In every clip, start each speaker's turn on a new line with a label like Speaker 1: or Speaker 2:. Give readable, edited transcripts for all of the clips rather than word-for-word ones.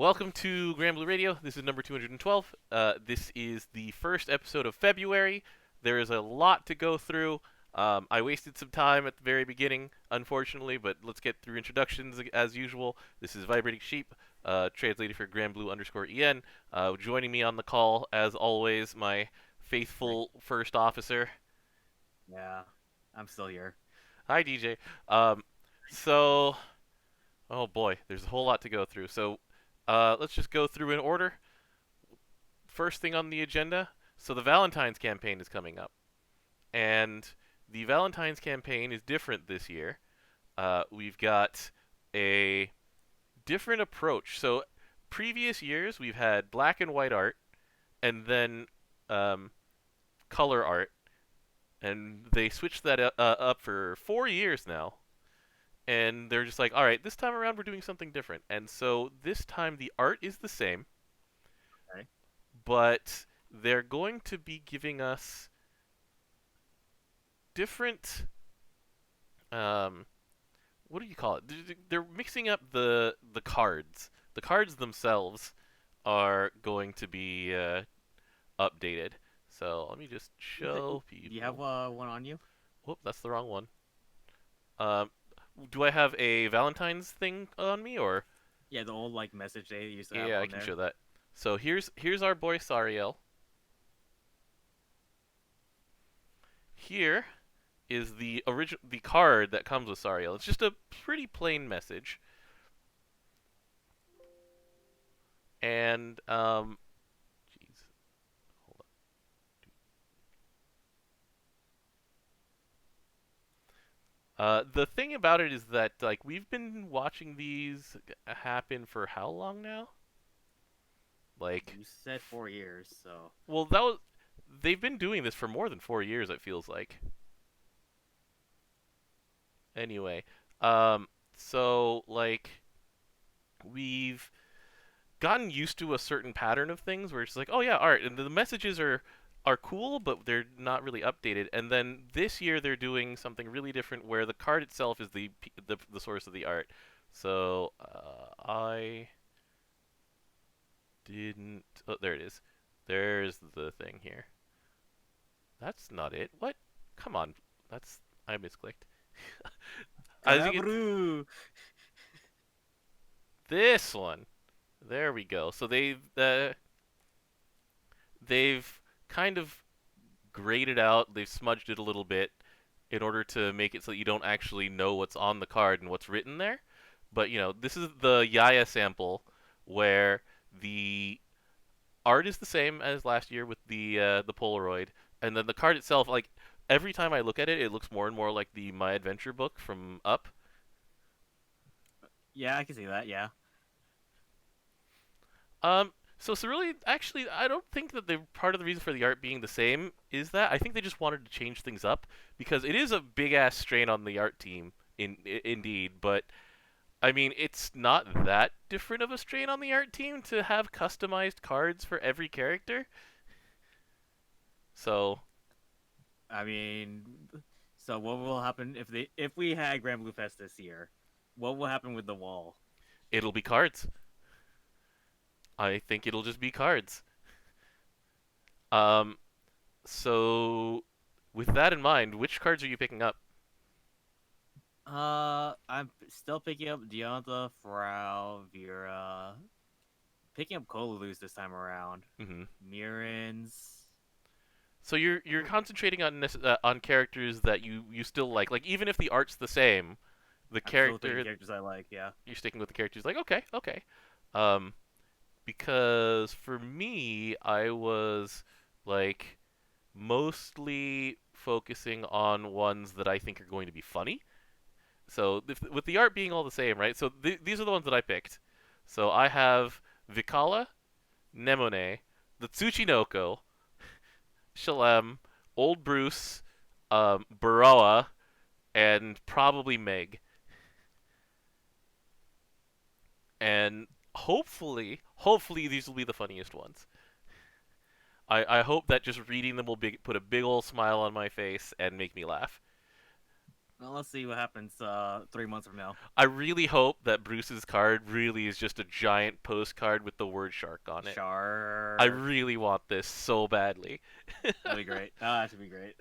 Speaker 1: Welcome to Granblue Radio. This is number 212. This is the first episode of February. There is a lot to go through. I wasted some time at the very beginning, unfortunately, but let's get through introductions as usual. This is Vibrating Sheep, translated for Granblue_EN. Joining me on the call, as always, my faithful first officer.
Speaker 2: Yeah, I'm still here.
Speaker 1: Hi, DJ. Um, so, oh boy, there's a whole lot to go through. So, let's just go through in order. First thing on the agenda. So the Valentine's campaign is coming up, and the Valentine's campaign is different this year. We've got a different approach. So previous years we've had black and white art, and then um, color art, and they switched that up for 4 years now. And they're just like, all right, this time around we're doing something different. And so this time the art is the same,
Speaker 2: Okay.
Speaker 1: but they're going to be giving us different. What do you call it? They're mixing up the cards. The cards themselves are going to be updated. So let me just
Speaker 2: Okay.
Speaker 1: show
Speaker 2: Do you have
Speaker 1: people.
Speaker 2: one on you?
Speaker 1: Whoop, that's the wrong one. Um, do I have a Valentine's thing on me, or
Speaker 2: Yeah, the old like message they used to have
Speaker 1: yeah, I
Speaker 2: on
Speaker 1: can
Speaker 2: there.
Speaker 1: show that. So here's our boy Sariel. Here is the card that comes with Sariel. It's just a pretty plain message, and jeez, hold on. The thing about it is that like we've been watching these happen for how long now? Like,
Speaker 2: You said 4 years, so
Speaker 1: well, that was they've been doing this for more than 4 years. It feels like. Anyway, so like we've gotten used to a certain pattern of things where it's like, oh yeah, art, and the messages are cool, but they're not really updated. And then this year they're doing something really different, where the card itself is the source of the art. So I didn't. Oh, there it is. There's the thing here. That's not it. What? Come on. That's I misclicked. I think it's
Speaker 2: Granblue.
Speaker 1: this one. There we go. So they've kind of graded out. They've smudged it a little bit in order to make it so that you don't actually know what's on the card and what's written there. But this is the Yaya sample where the art is the same as last year with the Polaroid, and then the card itself, like every time I look at it, it looks more and more like the My Adventure book from Up.
Speaker 2: Yeah, I can see that. Yeah.
Speaker 1: So it's really, actually, I don't think that the part of the reason for the art being the same is that I think they just wanted to change things up because it is a big ass strain on the art team, indeed. But I mean, it's not that different of a strain on the art team to have customized cards for every character. So
Speaker 2: I mean, so what will happen if we had Granblue Fest this year? What will happen with the wall?
Speaker 1: it'll be cards. I think it'll just be cards. Um, so with that in mind, which cards are you picking up?
Speaker 2: I'm still picking up Deonta, Frau, Vera. Picking up Kolulus this time around.
Speaker 1: Hmm.
Speaker 2: Mirans.
Speaker 1: So you're concentrating on characters that you still like even if the art's the same, the
Speaker 2: I'm still picking
Speaker 1: character
Speaker 2: characters I like. Yeah.
Speaker 1: you're sticking with the characters like okay, okay. Um, because for me, I was like mostly focusing on ones that I think are going to be funny. So with the art being all the same, right? So these are the ones that I picked. So I have Vikala, Nemone, the Tsuchinoko, Shalem, Old Bruce, Baroa, and probably Meg. And hopefully these will be the funniest ones. I hope that just reading them will put a big old smile on my face and make me laugh.
Speaker 2: Well, let's see what happens 3 months from now.
Speaker 1: I really hope that Bruce's card really is just a giant postcard with the word shark on it. I
Speaker 2: Shark.
Speaker 1: really want this so badly.
Speaker 2: That'll be great. That should be great.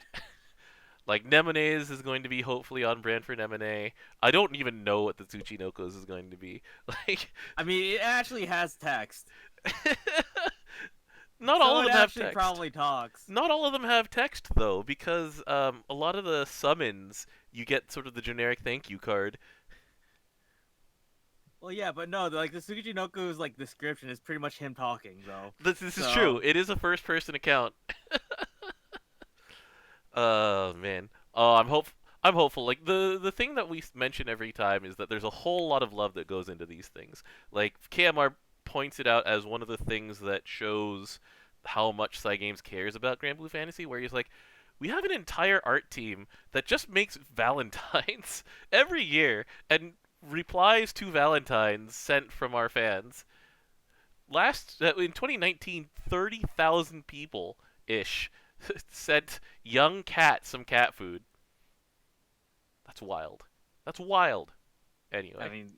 Speaker 1: Like Nemones is going to be hopefully on brand for Nemone. I don't even know what the Tsuchinokos is going to be. Like
Speaker 2: I mean, it actually has text,
Speaker 1: not all
Speaker 2: so
Speaker 1: of
Speaker 2: it
Speaker 1: them have
Speaker 2: actually
Speaker 1: text.
Speaker 2: probably talks.
Speaker 1: Not all of them have text though, because a lot of the summons you get sort of the generic thank you card.
Speaker 2: Well, yeah, but no, like the Tsukiji like description is pretty much him talking, though.
Speaker 1: This is true.
Speaker 2: So,
Speaker 1: It is a first person account. Oh man. Oh, I'm hopeful. Like the thing that we mention every time is that there's a whole lot of love that goes into these things. Like KMR points it out as one of the things that shows how much Cygames cares about Granblue Fantasy, where he's like, we have an entire art team that just makes Valentines every year and replies to Valentines sent from our fans. Last in 2019, 30,000 people ish sent young cat some cat food. That's wild. That's wild.
Speaker 2: I
Speaker 1: Anyway,
Speaker 2: mean,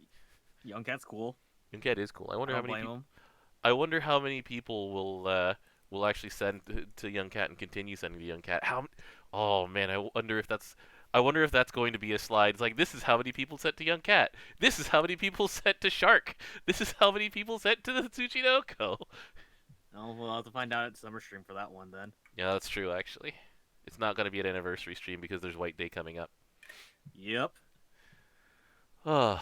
Speaker 2: Young Cat's cool.
Speaker 1: young cat is cool. I
Speaker 2: I
Speaker 1: wonder how
Speaker 2: don't
Speaker 1: many
Speaker 2: blame
Speaker 1: people.
Speaker 2: him.
Speaker 1: I wonder how many people will actually send to young cat and continue sending to young cat. Oh man, I wonder if that's. I wonder if that's going to be a slide. It's like this is how many people sent to young cat. This is how many people sent to shark. This is how many people sent to the Tsuchinoko.
Speaker 2: Oh, we'll have to find out at Summer Stream for that one then.
Speaker 1: Yeah, that's true actually. It's not going to be an anniversary stream because there's White Day coming up.
Speaker 2: Yep.
Speaker 1: Oh,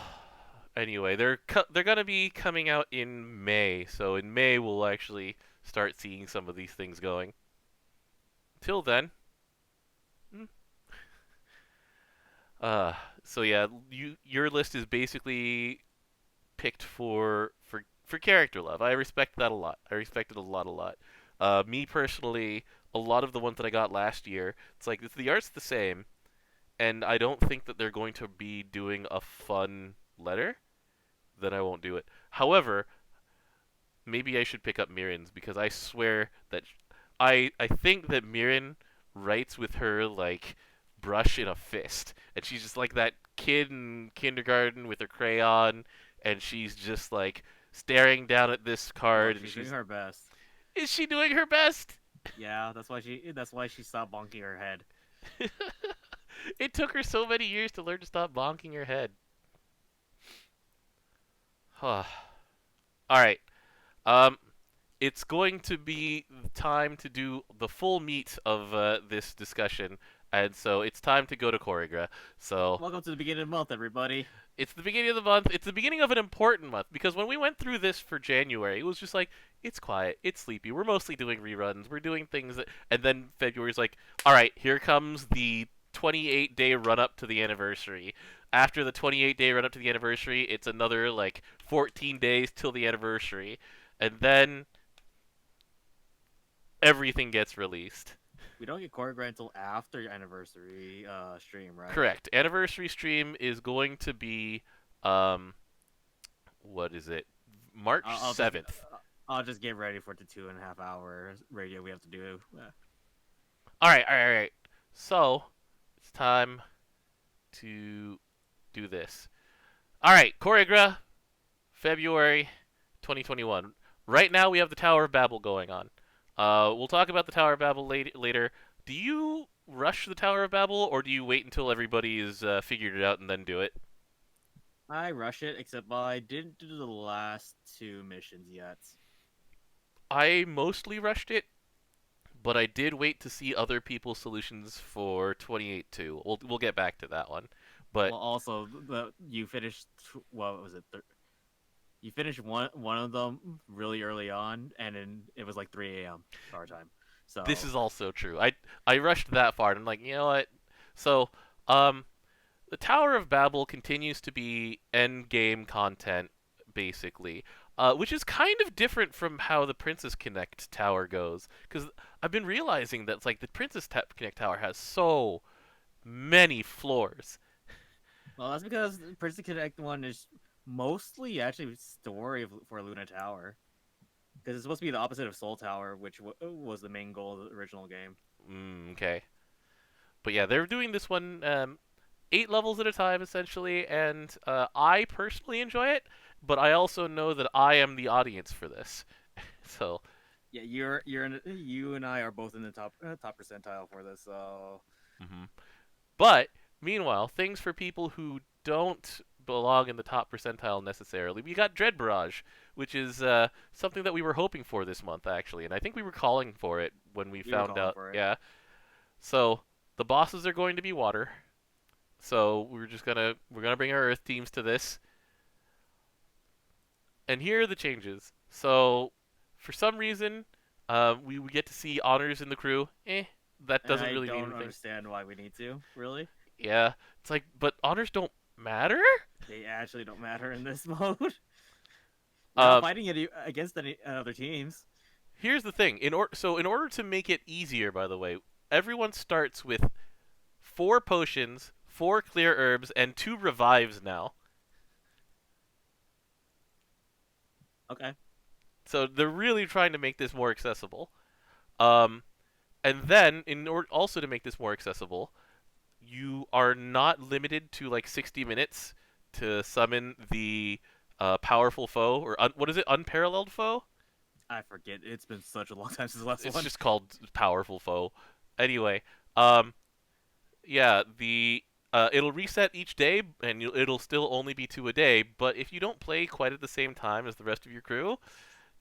Speaker 1: anyway, they're gonna be coming out in May, so in May we'll actually start seeing some of these things going. Till then, mm, uh, so yeah, your list is basically picked for character love. I respect that a lot. I respect it a lot. Me personally, a lot of the ones that I got last year, it's like if the art's the same, and I don't think that they're going to be doing a fun letter, then I won't do it. However, maybe I should pick up Mirin's because I swear that I think that Mirin writes with her like brush in a fist, and she's just like that kid in kindergarten with her crayon, and she's just like staring down at this
Speaker 2: Well,
Speaker 1: card, and
Speaker 2: she's doing
Speaker 1: she's
Speaker 2: her best.
Speaker 1: is she doing her best?
Speaker 2: Yeah, that's why she stopped bonking her head.
Speaker 1: It took her so many years to learn to stop bonking her head. All right. Um, it's going to be time to do the full meat of this discussion, and so it's time to go to Choregra. So
Speaker 2: Welcome to the beginning of the month, everybody.
Speaker 1: it's the beginning of the month. It's the beginning of an important month because when we went through this for January, it was just like it's quiet, it's sleepy. We're mostly doing reruns. We're doing things that, and then February's like, all right, here comes the 28-day run up to the anniversary. After the 28-day run up to the anniversary, it's another like 14 days till the anniversary, and then everything gets released.
Speaker 2: We don't get choreographed until after your anniversary stream, right?
Speaker 1: Correct. Anniversary stream is going to be um what is it? March
Speaker 2: I'll just
Speaker 1: 7th.
Speaker 2: I'll just get ready for the 2.5 hour radio we have to do.
Speaker 1: All right. So, it's time to do this. All right, Choreogra, February 2021. Right now we have the Tower of Babel going on. We'll talk about the Tower of Babel later. Do you rush the Tower of Babel, or do you wait until everybody's figured it out and then do it?
Speaker 2: I rush it, except I didn't do the last two missions yet.
Speaker 1: I mostly rushed it, but I did wait to see other people's solutions for 28 too. We'll get back to that one, but
Speaker 2: Well, also you finished what was it? You finished one of them really early on, and then it was like 3 a.m. our time.
Speaker 1: this
Speaker 2: So
Speaker 1: is also true. I rushed that far, and I'm like, you know what? So, um, the Tower of Babel continues to be end game content, basically, which is kind of different from how the Princess Connect Tower goes. Because I've been realizing that it's like the Connect Tower has so many floors.
Speaker 2: well, that's because the Prison Connect one is mostly actually story for Luna Tower. Because it's supposed to be the opposite of Soul Tower, which was the main goal of the original game.
Speaker 1: Okay, but yeah, they're doing this one. 8 levels at a time essentially, and I personally enjoy it, but I also know that I am the audience for this. So,
Speaker 2: Yeah, you and I are both in the top percentile for this. So
Speaker 1: mhm. But meanwhile, things for people who don't belong in the top percentile necessarily. We got Dread Barrage, which is something that we were hoping for this month actually, and I think we were calling for it when we
Speaker 2: we were
Speaker 1: found
Speaker 2: calling
Speaker 1: out.
Speaker 2: for it.
Speaker 1: Yeah. So the bosses are going to be water. So we're gonna bring our Earth teams to this, and here are the changes. So for some reason, we get to see honors in the crew. That
Speaker 2: And
Speaker 1: doesn't
Speaker 2: I
Speaker 1: really mean
Speaker 2: don't
Speaker 1: anything.
Speaker 2: understand why we need to. Really,
Speaker 1: Yeah, it's like, but honors don't matter.
Speaker 2: they actually don't matter in this mode. We're not
Speaker 1: Um,
Speaker 2: fighting against any other teams.
Speaker 1: Here's the thing. In order to make it easier, by the way, everyone starts with 4 potions, 4 clear herbs, and 2 revives now.
Speaker 2: Okay.
Speaker 1: So they're really trying to make this more accessible. Um, and then, in order also to make this more accessible, you are not limited to like 60 minutes to summon the powerful foe, or what is it, unparalleled foe?
Speaker 2: I forget. It's been such a long time since the last
Speaker 1: It's
Speaker 2: one.
Speaker 1: just called powerful foe. Anyway, um, yeah, the it'll reset each day, and it'll still only be 2 a day. But if you don't play quite at the same time as the rest of your crew,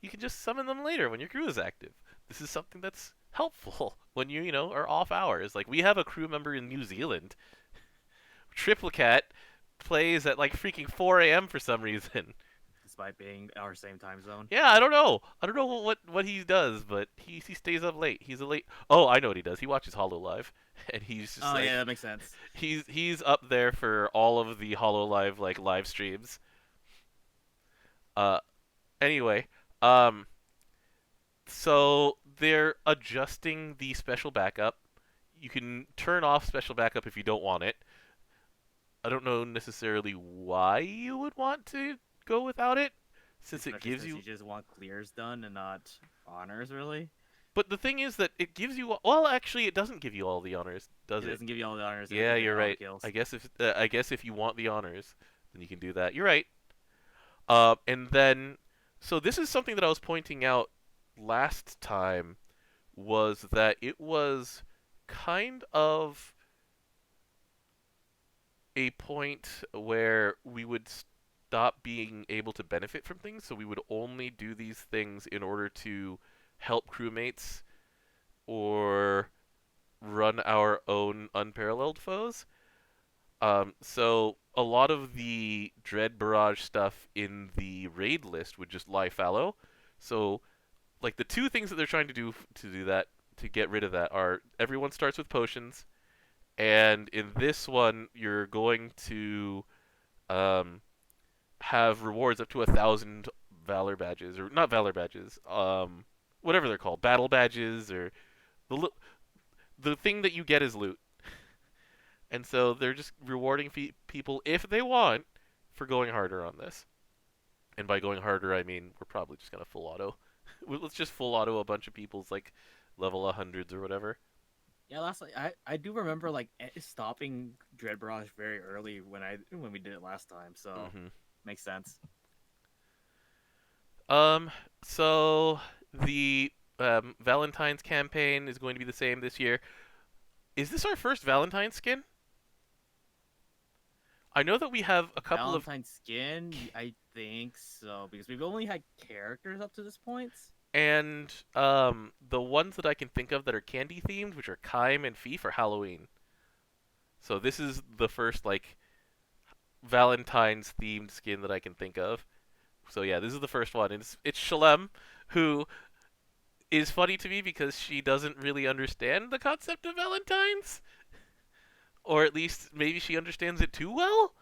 Speaker 1: you can just summon them later when your crew is active. This is something that's helpful when you are off hours. Like we have a crew member in New Zealand. Triplicat plays at like freaking 4 a.m. for some reason.
Speaker 2: Despite being our same time zone.
Speaker 1: Yeah, I don't know. I don't know what he does, but he stays up late. He's a late. Oh, I know what he does. He watches Hollow Live, and he's just
Speaker 2: Oh
Speaker 1: like
Speaker 2: yeah, that makes sense.
Speaker 1: he's up there for all of the Hollow Live like live streams. Uh, anyway, um, so they're adjusting the special backup. You can turn off special backup if you don't want it. I don't know necessarily why you would want to go without it, since it
Speaker 2: Especially
Speaker 1: gives
Speaker 2: since you
Speaker 1: you.
Speaker 2: just want clears done and not honors, really.
Speaker 1: But the thing is that it gives you. Well, actually, it doesn't give you all the honors, does
Speaker 2: It
Speaker 1: it?
Speaker 2: doesn't give you all the honors if
Speaker 1: Yeah,
Speaker 2: you
Speaker 1: you're
Speaker 2: get all the
Speaker 1: right.
Speaker 2: kills.
Speaker 1: I guess if you want the honors, then you can do that. You're right. And then, so this is something that I was pointing out last time, was that it was kind of a point where we would stop being able to benefit from things, so we would only do these things in order to help crewmates or run our own unparalleled foes. So a lot of the Dread Barrage stuff in the raid list would just lie fallow. So like the 2 things that they're trying to do to get rid of that are everyone starts with potions, and in this one you're going to um, have rewards up to 1,000 valor badges, or not valor badges, whatever they're called, battle badges, or the the thing that you get is loot. And so they're just rewarding people if they want for going harder on this. And by going harder, I mean we're probably just gonna full auto. Let's just full auto a bunch of people's like level hundreds or whatever.
Speaker 2: Yeah, I do remember like stopping Dread Barrage very early when we did it last time, so
Speaker 1: hmm
Speaker 2: makes sense.
Speaker 1: Um. So the Valentine's campaign is going to be the same this year. Is this our first Valentine's skin? I know that we have a couple of,
Speaker 2: Valentine skin, I think so because we've only had characters up to this point.
Speaker 1: and the ones that I can think of that are candy themed, which are Kime and Fee for Halloween. So this is the first like Valentine's themed skin that I can think of. So yeah, this is the first one. It's Shalem, who is funny to me because she doesn't really understand the concept of Valentine's, or at least maybe she understands it too well.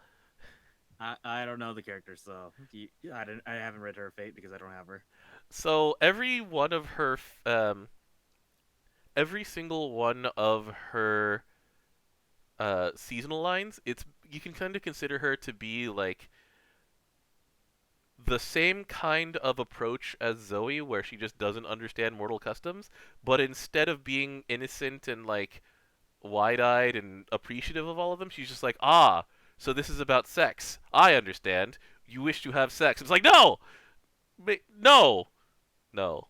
Speaker 2: I don't know the character, so I haven't read her fate because I don't have her.
Speaker 1: So every single one of her seasonal lines, it's you can kind of consider her to be like the same kind of approach as Zoe, where she just doesn't understand mortal customs, but instead of being innocent and like wide-eyed and appreciative of all of them. She's just like, ah, so this is about sex. I understand. You wish to have sex. It's like, no, no, no,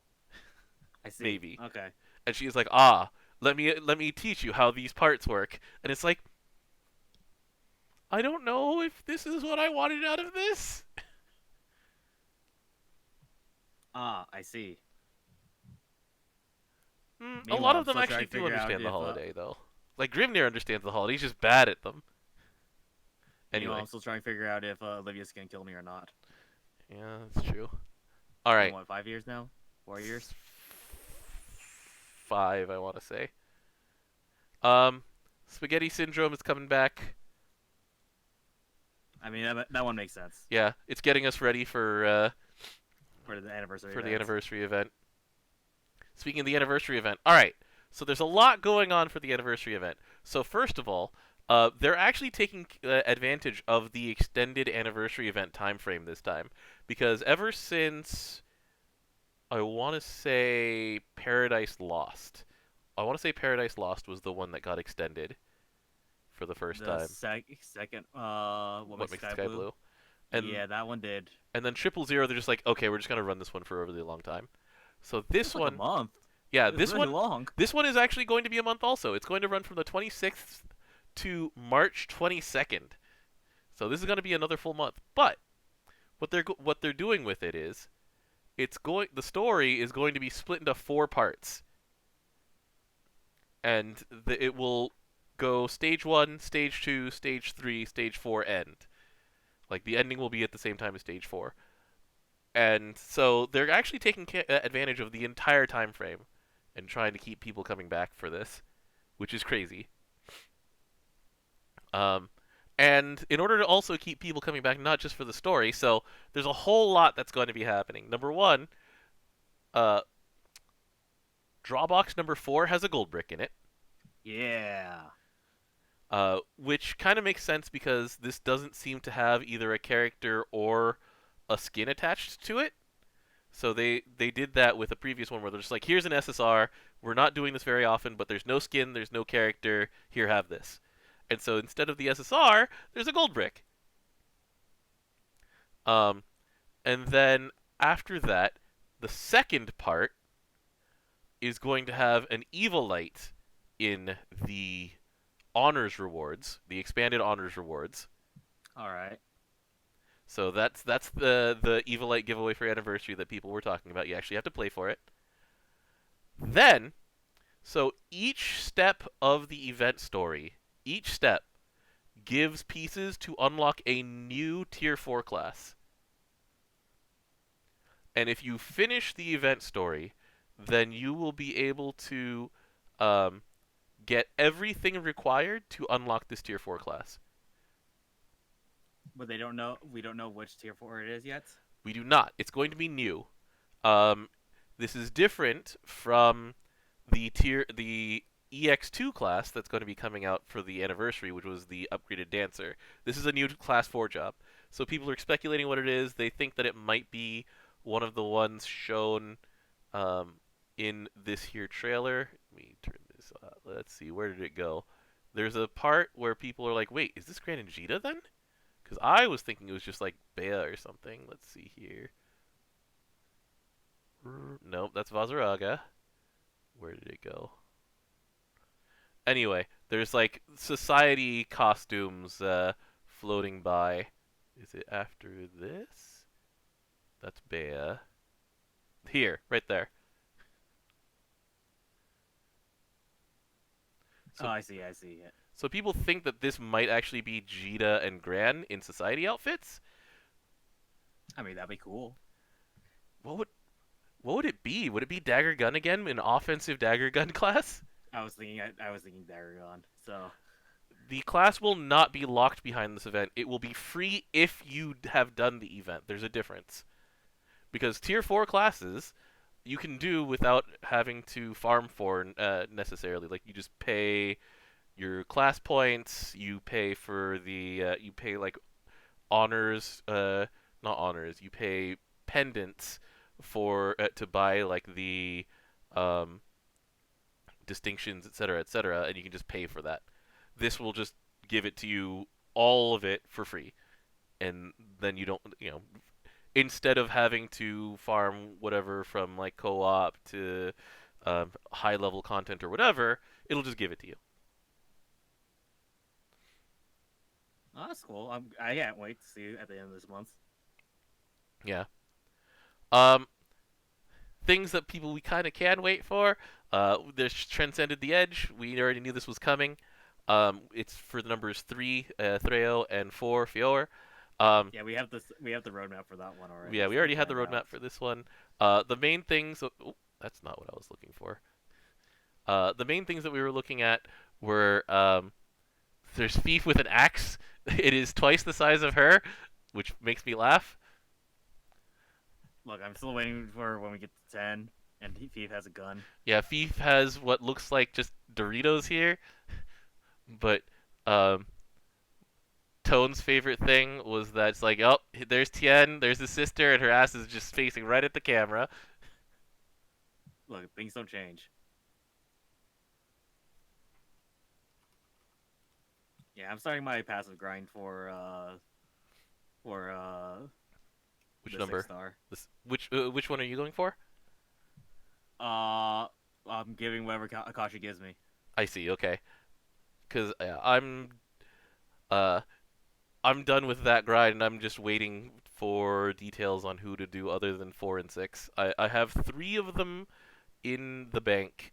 Speaker 2: I see.
Speaker 1: maybe.
Speaker 2: Okay.
Speaker 1: And she's like, ah, let me teach you how these parts work. And it's like, I don't know if this is what I wanted out of this.
Speaker 2: Ah, I see.
Speaker 1: A lot
Speaker 2: Meanwhile,
Speaker 1: of
Speaker 2: I'm
Speaker 1: them
Speaker 2: still
Speaker 1: actually
Speaker 2: trying to
Speaker 1: do
Speaker 2: figure out
Speaker 1: understand the
Speaker 2: if
Speaker 1: holiday, though. Like Grimnir understands the holiday. He's just bad at them.
Speaker 2: meanwhile
Speaker 1: Anyway,
Speaker 2: I'm still trying to figure out if Olivia's gonna kill me or not.
Speaker 1: yeah, that's true. All
Speaker 2: It's been
Speaker 1: right,
Speaker 2: what, 5 years now? 4 years?
Speaker 1: 5, I want to say. Um, Spaghetti Syndrome is coming back.
Speaker 2: I mean, that one makes sense
Speaker 1: Yeah, it's getting us ready
Speaker 2: for the anniversary
Speaker 1: for the
Speaker 2: event.
Speaker 1: anniversary event. Speaking of the anniversary event, all right. So there's a lot going on for the anniversary event. So first of all, they're actually taking advantage of the extended anniversary event time frame this time, because ever since I want to say Paradise Lost, Paradise Lost was the one that got extended for the first
Speaker 2: The
Speaker 1: time.
Speaker 2: second, what
Speaker 1: What
Speaker 2: makes
Speaker 1: makes the
Speaker 2: Sky
Speaker 1: sky
Speaker 2: Blue?
Speaker 1: blue? And
Speaker 2: Yeah, that one did.
Speaker 1: and then Triple Zero, they're just like, okay, we're just gonna run this one for a really long time. So
Speaker 2: It
Speaker 1: this
Speaker 2: was like a
Speaker 1: one,
Speaker 2: month.
Speaker 1: yeah,
Speaker 2: It was really long.
Speaker 1: this one is actually going to be a month also. It's going to run from the 26th to March 22nd. So this is going to be another full month. But what they're doing with it is the story is going to be split into 4 parts, and it will go stage 1, stage 2, stage 3, stage 4 end. Like the ending will be at the same time as stage 4. And so they're actually taking advantage of the entire time frame and trying to keep people coming back for this, which is crazy. Um, and in order to also keep people coming back, not just for the story, so there's a whole lot that's going to be happening. Number one, uh, Drawbox number 4 has a gold brick in it,
Speaker 2: Yeah.
Speaker 1: which kind of makes sense because this doesn't seem to have either a character or a skin attached to it. So they did that with a previous one where they're just like, here's an SSR. We're not doing this very often, but there's no skin, there's no character. Here, have this. And so instead of the SSR, there's a gold brick. Um, and then after that, the second part is going to have an evil light in the honors rewards, the expanded honors rewards.
Speaker 2: All right.
Speaker 1: So that's the evil light giveaway for anniversary that people were talking about. You actually have to play for it. Then, so each step of the event story, each step gives pieces to unlock a new tier 4 class. And if you finish the event story, then you will be able to um, get everything required to unlock this tier 4 class.
Speaker 2: But they don't know. We don't know which tier 4 it is yet.
Speaker 1: We do not. It's going to be new. Um, this is different from the EX2 class that's going to be coming out for the anniversary, which was the upgraded dancer. This is a new class 4 job. So people are speculating what it is. They think that it might be one of the ones shown um, in this here trailer. Let me turn this up. Let's see, where did it go? There's a part where people are like, wait, is this Gran and Vegeta then? Because I was thinking it was just like Bea or something. Let's see here. Nope, that's Vazaraga. Where did it go? Anyway, there's like society costumes floating by. Is it after this? That's Bea. Here, right there.
Speaker 2: Oh,
Speaker 1: So
Speaker 2: I see. I see. Yeah.
Speaker 1: so people think that this might actually be Jita and Gran in society outfits.
Speaker 2: I mean, that'd be cool.
Speaker 1: What would what would it be? Would it be Dagger Gun again, an offensive Dagger Gun class?
Speaker 2: I was thinking Daragon. So
Speaker 1: The class will not be locked behind this event. It will be free if you have done the event. There's a difference. Because tier 4 classes you can do without having to farm for necessarily. Like you just pay your class points, you pay for you pay like honors, not honors, you pay pendants for to buy like um distinctions, etc., and you can just pay for that. This will just give it to you, all of it for free, and then you don't, instead of having to farm whatever from like co-op to high level content or whatever, it'll just give it to you.
Speaker 2: Oh, that's cool. I can't wait to see it at the end of this month.
Speaker 1: Yeah. Um, things that people we kind of can wait for. There's Transcended the Edge. We already knew this was coming. It's for the numbers 3, Threo, and 4, Fior. Um,
Speaker 2: Yeah, we have the roadmap for that one already.
Speaker 1: yeah, we
Speaker 2: It's
Speaker 1: already had the
Speaker 2: planned
Speaker 1: roadmap
Speaker 2: out.
Speaker 1: for this one. The main things. Oh, that's not what I was looking for. The main things that we were looking at were there's Thief with an axe. It is twice the size of her, which makes me laugh.
Speaker 2: Look, I'm still waiting for when we get to 10, and Thief has a gun.
Speaker 1: Yeah, Thief has what looks like just Doritos here, but um, Tone's favorite thing was that it's like, oh, there's Tien, there's his sister, and her ass is just facing right at the camera.
Speaker 2: Look, things don't change. Yeah, I'm starting my passive grind for
Speaker 1: Which
Speaker 2: the six
Speaker 1: number?
Speaker 2: star.
Speaker 1: Which one are you going for?
Speaker 2: Uh, I'm giving whatever Akasha gives me.
Speaker 1: I see. Okay, because uh I'm done with that grind, and I'm just waiting for details on who to do other than 4 and 6. I have 3 of them in the bank,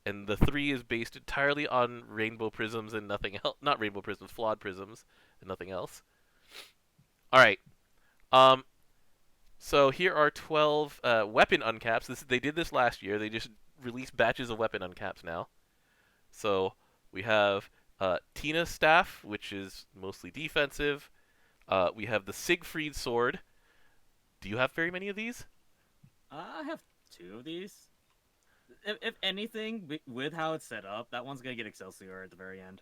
Speaker 1: and the 3 is based entirely on rainbow prisms and nothing else. Not rainbow prisms, flawed prisms, and nothing else. All right. Um. So here are 12 weapon uncaps. They did this last year. They just released batches of weapon uncaps now. So we have Tina's staff, which is mostly defensive. We have the Siegfried sword. Do you have very many of these?
Speaker 2: I have 2 of these. If anything, with how it's set up, that one's gonna get Excelsior at the very end.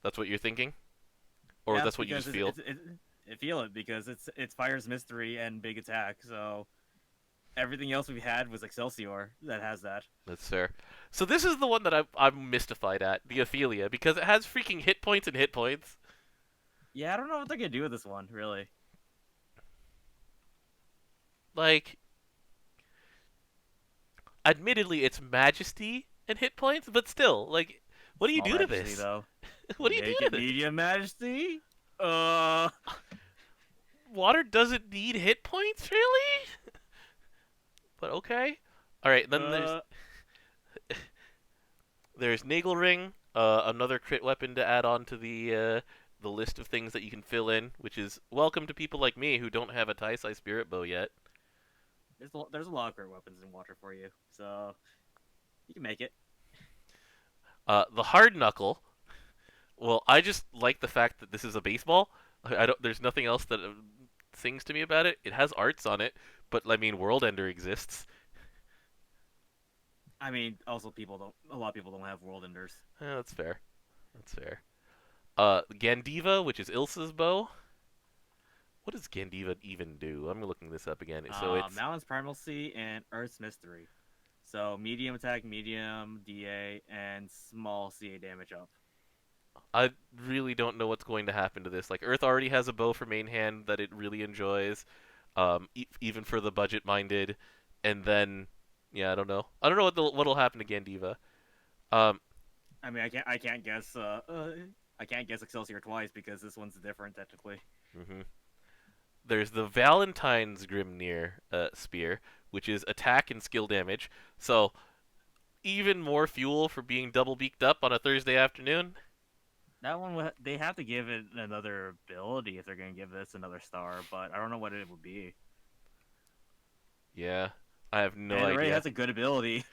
Speaker 1: That's what you're thinking, or
Speaker 2: Yeah,
Speaker 1: that's what you
Speaker 2: because
Speaker 1: just feel?
Speaker 2: I feel it because it's Fire's Mystery and Big Attack, so everything else we've had was Excelsior that has that.
Speaker 1: That's fair. So this is the one that I'm mystified at, the Ophelia, because it has freaking hit points and hit points.
Speaker 2: Yeah, I don't know what they're gonna do with this one, really.
Speaker 1: Like, admittedly, it's majesty and hit points, but still, like, what do you
Speaker 2: Small
Speaker 1: do to
Speaker 2: Majesty
Speaker 1: this?
Speaker 2: though.
Speaker 1: What do you do
Speaker 2: Make
Speaker 1: to
Speaker 2: it
Speaker 1: this?
Speaker 2: Medium Majesty. Uh,
Speaker 1: Water doesn't need hit points, really? But okay. All right, then
Speaker 2: uh.
Speaker 1: there's Nagelring, another crit weapon to add on to the list of things that you can fill in, which is welcome to people like me who don't have a Taisai Spirit Bow yet.
Speaker 2: There's a lot of great weapons in water for you, so you can make it.
Speaker 1: The Hard Knuckle. Well, I just like the fact that this is a baseball. I don't. There's nothing else that sings to me about it. It has arts on it, but I mean, World Ender exists.
Speaker 2: I mean, also people don't. A lot of people don't have world enders.
Speaker 1: That's fair. That's fair. Gandiva, which is Ilsa's bow. What does Gandiva even do? I'm looking this up again. So it's
Speaker 2: Mountain's Primalcy and Earth's Mystery. So medium attack, medium DA, and small CA damage up.
Speaker 1: I really don't know what's going to happen to this. Like Earth already has a bow for main hand that it really enjoys, even for the budget minded, and then yeah, I don't know. I don't know what'll happen to Gandiva. Um,
Speaker 2: I mean, I can't guess Excelsior twice because this one's different technically.
Speaker 1: hmm There's the Valentine's Grimnir spear, which is attack and skill damage. So even more fuel for being double beaked up on a Thursday afternoon.
Speaker 2: That one, they have to give it another ability if they're going to give this another star, but I don't know what it would be.
Speaker 1: Yeah, I have no
Speaker 2: And it already
Speaker 1: idea.
Speaker 2: has a good ability.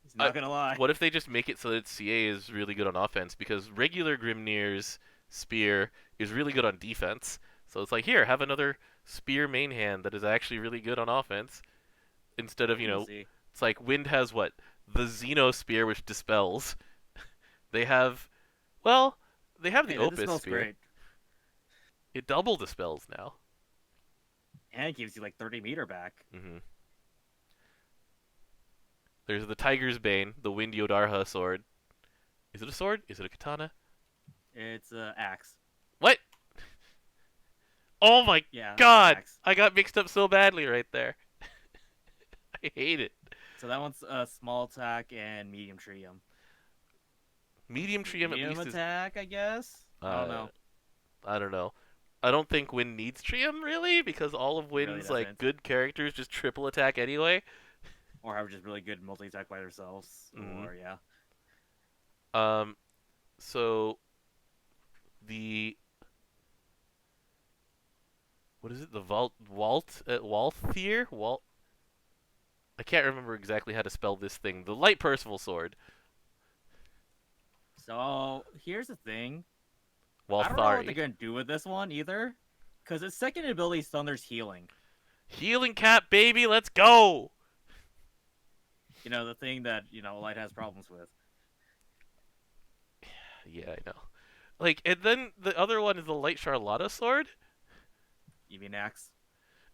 Speaker 2: It's not going to lie.
Speaker 1: What if they just make it so that CA is really good on offense? Because regular Grimnir's spear is really good on defense. So it's like, here, have another spear main hand that is actually really good on offense. Instead of,
Speaker 2: We'll see.
Speaker 1: it's like Wind has what? The Xeno spear, which dispels. They have, well, they have the
Speaker 2: Hey, that
Speaker 1: Opus
Speaker 2: smells
Speaker 1: spear.
Speaker 2: great.
Speaker 1: It double dispels now.
Speaker 2: And it gives you like 30 meter back.
Speaker 1: hmm There's the Tiger's Bane, the Wind Yodarha sword. Is it a sword? Is it a katana?
Speaker 2: It's axe.
Speaker 1: What? Oh my
Speaker 2: Yeah, it's an
Speaker 1: god!
Speaker 2: axe.
Speaker 1: I got mixed up so badly right there. I hate it.
Speaker 2: So that one's a small attack and medium trium.
Speaker 1: Medium Trium at
Speaker 2: Medium
Speaker 1: least is.
Speaker 2: attack, I guess. I don't
Speaker 1: Uh,
Speaker 2: know.
Speaker 1: I don't know. I don't think Wind needs Trium really because all of
Speaker 2: It really
Speaker 1: Wind's like
Speaker 2: doesn't.
Speaker 1: good characters just triple attack anyway.
Speaker 2: Or have just really good multi attack by themselves.
Speaker 1: hmm
Speaker 2: Or yeah.
Speaker 1: Um. So the what is it? The Walthier Walt. I can't remember exactly how to spell this thing. The Light Percival sword.
Speaker 2: So here's the thing. I don't know what they're
Speaker 1: Walthari.
Speaker 2: gonna do with this one either. Because its second ability is Thunder's Healing.
Speaker 1: Healing cap, baby. Let's go.
Speaker 2: You know, the thing that, Light has problems with.
Speaker 1: Yeah, I know. Like, and then the other one is the Light Charlotta sword.
Speaker 2: You mean Axe?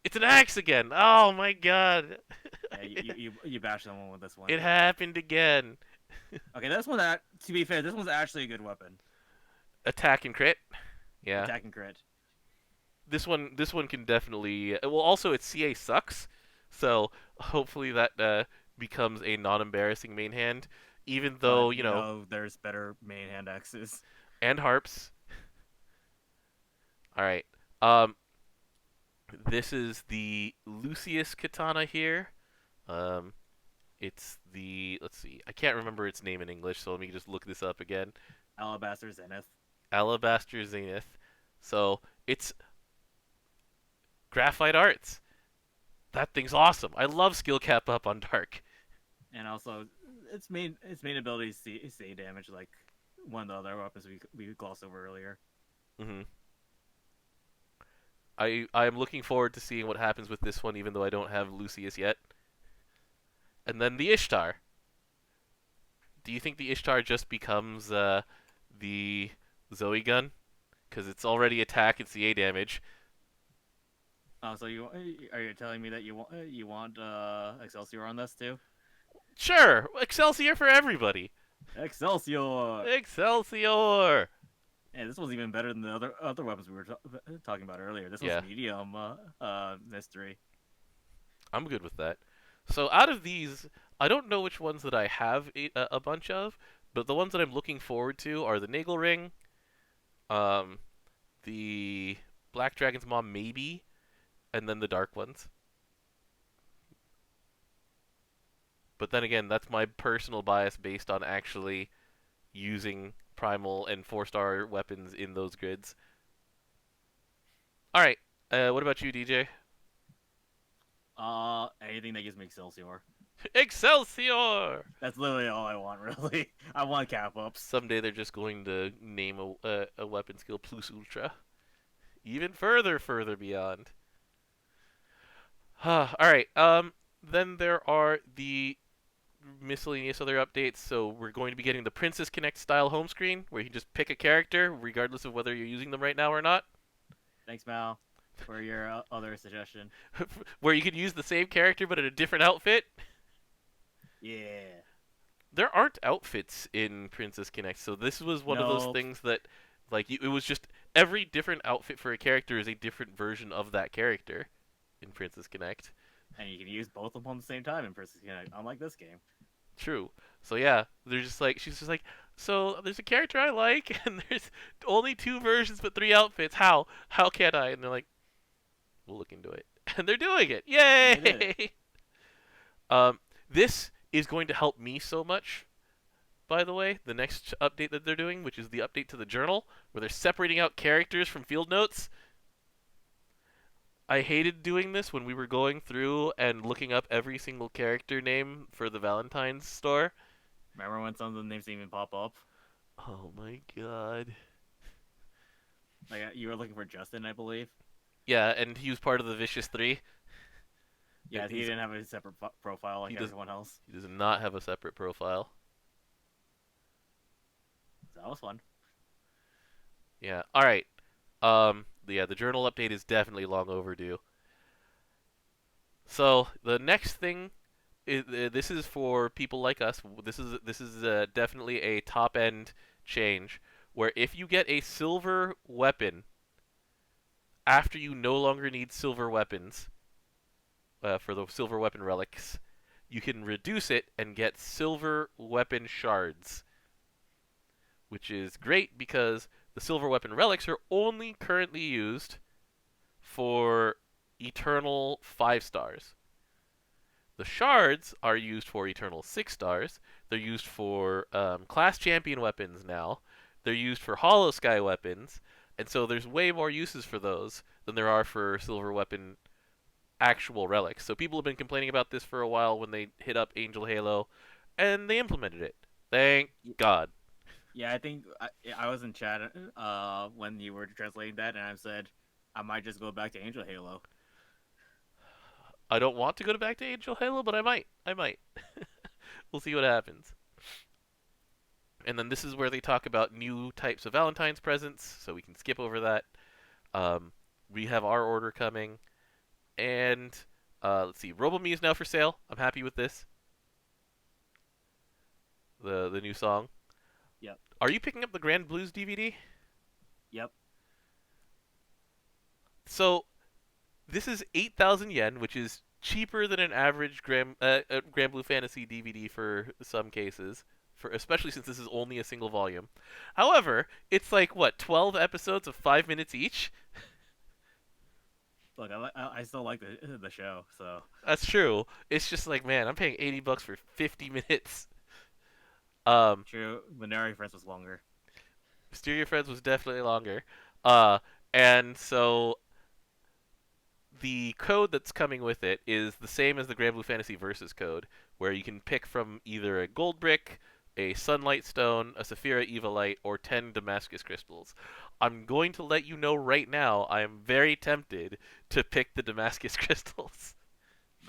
Speaker 1: It's an axe again. Oh my god.
Speaker 2: Yeah, you bash someone with this one.
Speaker 1: It happened again.
Speaker 2: Okay, this one that to be fair, this one's actually a good weapon.
Speaker 1: Attack and crit. Yeah.
Speaker 2: Attack and crit.
Speaker 1: This one can definitely. Well, also its CA sucks, so hopefully that becomes a non-embarrassing main hand. Even though
Speaker 2: But you know there's better main hand axes.
Speaker 1: and harps. All right. Um, this is the Lucius katana here. Um, it's the let's see. I can't remember its name in English, so let me just look this up again.
Speaker 2: Alabaster Zenith.
Speaker 1: Alabaster Zenith. So it's graphite arts. That thing's awesome. I love skill cap up on dark.
Speaker 2: And also its main ability is CA damage like one of the other weapons we glossed over earlier.
Speaker 1: hmm I am looking forward to seeing what happens with this one, even though I don't have Lucius yet. And then the Ishtar. Do you think the Ishtar just becomes the Zoe gun? Because it's already attack and CA damage.
Speaker 2: Oh, so are you telling me that you want Excelsior on this too?
Speaker 1: Sure, Excelsior for everybody.
Speaker 2: Excelsior!
Speaker 1: Excelsior.
Speaker 2: And this was even better than the other weapons we were talking about earlier. This was
Speaker 1: Yeah,
Speaker 2: medium mystery.
Speaker 1: I'm good with that. So out of these, I don't know which ones that I have a bunch of, but the ones that I'm looking forward to are the Nagel Ring, um, the Black Dragon's Mom maybe, and then the Dark ones. But then again, that's my personal bias based on actually using primal and 4-star weapons in those grids. All right, what about you, DJ?
Speaker 2: Anything that gives me Excelsior.
Speaker 1: Excelsior!
Speaker 2: That's literally all I want, really. I want cap ups.
Speaker 1: Someday they're just going to name a weapon skill Plus Ultra. Even further beyond. All right. Then there are the miscellaneous other updates. So we're going to be getting the Princess Connect style home screen, where you can just pick a character, regardless of whether you're using them right now or not.
Speaker 2: Thanks, Mal, for your other suggestion.
Speaker 1: Where you can use the same character but in a different outfit.
Speaker 2: Yeah.
Speaker 1: There aren't outfits in Princess Connect, so this was one of those
Speaker 2: Nope.
Speaker 1: things that, like, it was just every different outfit for a character is a different version of that character in Princess Connect.
Speaker 2: And you can use both of them at the same time in Princess Connect, unlike this game.
Speaker 1: True. So yeah, they're just like she's just like, so there's a character I like, and there's only 2 versions but 3 outfits. How? How can I? And they're like, we'll look into it, and they're doing it.
Speaker 2: And they did it.
Speaker 1: Yay! This is going to help me so much. By the way, the next update that they're doing, which is the update to the journal, where they're separating out characters from field notes. I hated doing this when we were going through and looking up every single character name for the Valentine's store.
Speaker 2: Remember when some of the names didn't even pop up?
Speaker 1: Oh my god.
Speaker 2: Like you were looking for Justin, I believe.
Speaker 1: Yeah, and he was part of the Vicious Three.
Speaker 2: Yeah,
Speaker 1: And
Speaker 2: he didn't have a separate profile like
Speaker 1: he does
Speaker 2: everyone else.
Speaker 1: he does not have a separate profile.
Speaker 2: So that was fun.
Speaker 1: Yeah. All right. Yeah, the journal update is definitely long overdue. So the next thing this is for people like us. This is definitely a top end change where if you get a silver weapon after you no longer need silver weapons for the silver weapon relics, you can reduce it and get silver weapon shards, which is great because the silver weapon relics are only currently used for eternal 5 stars. The shards are used for eternal 6 stars. They're used for class champion weapons now. They're used for hollow sky weapons. And so there's way more uses for those than there are for silver weapon actual relics. So people have been complaining about this for a while when they hit up Angel Halo, and they implemented it. Thank
Speaker 2: Y-
Speaker 1: God.
Speaker 2: Yeah, I think I was in chat when you were translating that, and I said I might just go back to Angel Halo.
Speaker 1: I don't want to go back to Angel Halo, but I might. I might. We'll see what happens. And then this is where they talk about new types of Valentine's presents, so we can skip over that. Um, we have our order coming, and let's see, RoboMe is now for sale. I'm happy with this. The new song.
Speaker 2: Yep.
Speaker 1: Are you picking up the Grand Blues DVD?
Speaker 2: Yep.
Speaker 1: So this is 8,000 yen, which is cheaper than an average Grand Blue Fantasy DVD for some cases, for especially since this is only a single volume. However, it's like what 12 episodes of 5 minutes each.
Speaker 2: Look, I still like the show, so
Speaker 1: That's true. It's just like, man, I'm paying $80 for 50 minutes. Um,
Speaker 2: true. Minari Friends was longer.
Speaker 1: Mysteria Friends was definitely longer. Uh, and so the code that's coming with it is the same as the Granblue Fantasy Versus code, where you can pick from either a gold brick, a sunlight stone, a Saphira Evilite, or 10 Damascus crystals. I'm going to let you know right now, I am very tempted to pick the Damascus crystals.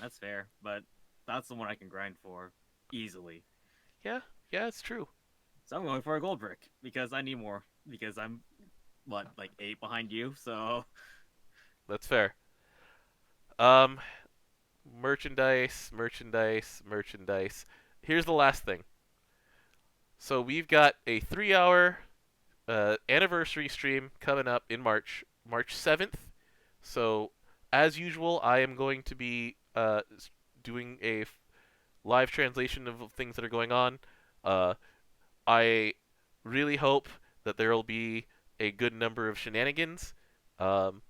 Speaker 2: That's fair, but that's the one I can grind for easily.
Speaker 1: Yeah, yeah, it's true.
Speaker 2: So I'm going for a gold brick because I need more. Because I'm what, like 8 behind you, so
Speaker 1: That's fair. Um, merchandise, merchandise, merchandise. Here's the last thing. So we've got a 3-hour anniversary stream coming up in March, March 7th. So as usual, I am going to be doing a live translation of things that are going on. Uh, I really hope that there will be a good number of shenanigans. Um,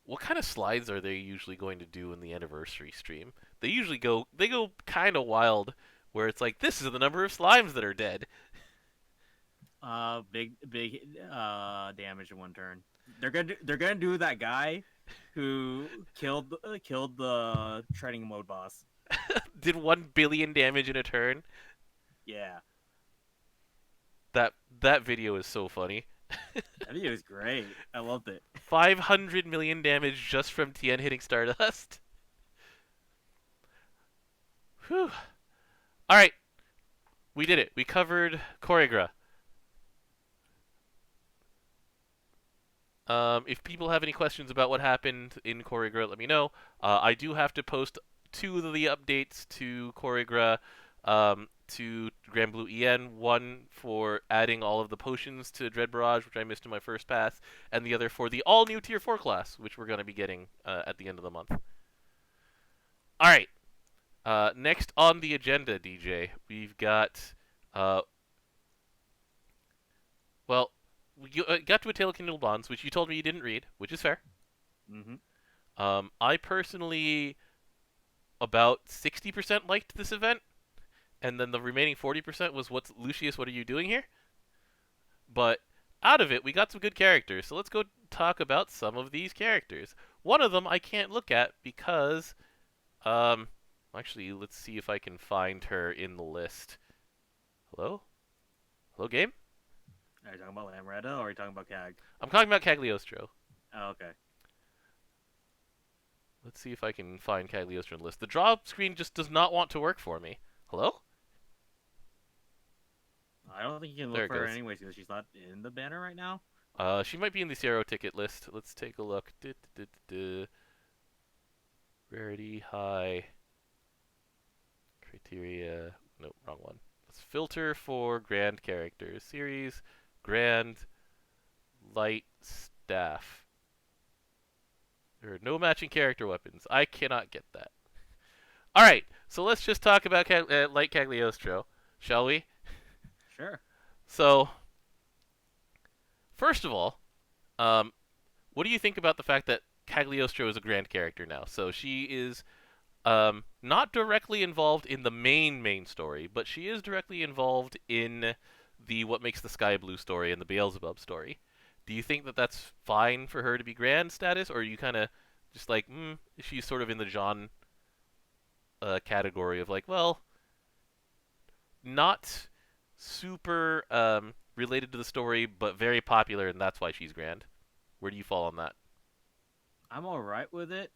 Speaker 1: what kind of slides are they usually going to do in the anniversary stream? They go kind of wild, where it's like this is the number of slimes that are dead.
Speaker 2: big damage in one turn. They're gonna do that guy who killed the training mode boss.
Speaker 1: Did 1 billion damage in a turn.
Speaker 2: Yeah,
Speaker 1: That video is so funny.
Speaker 2: that video is great. I loved it.
Speaker 1: 500 million damage just from Tien hitting Stardust. Whew. All right, we did it. We covered Choregra. If people have any questions about what happened in Choregra, let me know. I do have to post 2 of the updates to Choregra to Granblue EN. One for adding all of the potions to Dread Barrage, which I missed in my first pass, and the other for the all-new Tier 4 class, which we're going to be getting at the end of the month. All right. Next on the agenda, DJ, we've got well, we got to A Tale of Kindle Bonds, which you told me you didn't read, which is fair.
Speaker 2: Hmm.
Speaker 1: I personally about 60% liked this event, and then the remaining 40% was what's Lucius, what are you doing here? But out of it, we got some good characters, so let's go talk about some of these characters. One of them I can't look at because, actually, let's see if I can find her in the list. Hello? Hello, game?
Speaker 2: Are you talking about Lamretta or are you talking about Cag?
Speaker 1: I'm talking about Cagliostro.
Speaker 2: Oh, okay.
Speaker 1: Let's see if I can find Cagliostro in the list. The drop screen just does not want to work for me. Hello?
Speaker 2: I don't think you can
Speaker 1: There
Speaker 2: look
Speaker 1: it
Speaker 2: for her
Speaker 1: goes.
Speaker 2: anyways because she's not in the banner right now.
Speaker 1: She might be in the Zero ticket list. Let's take a look. Rarity high. Criteria. Nope, wrong one. Let's filter for grand characters. Series. Grand. Light staff. There are no matching character weapons. I cannot get that. Alright, so let's just talk about Light Cagliostro, shall we?
Speaker 2: Sure.
Speaker 1: So, first of all, um, what do you think about the fact that Cagliostro is a grand character now? So she is not directly involved in the main story, but she is directly involved in the What Makes the Sky Blue story and the Beelzebub story. Do you think that that's fine for her to be grand status, or are you kind of just like, she's sort of in the Jean category of like, well, not super related to the story, but very popular, and that's why she's grand? Where do you fall on that?
Speaker 2: I'm all right with it.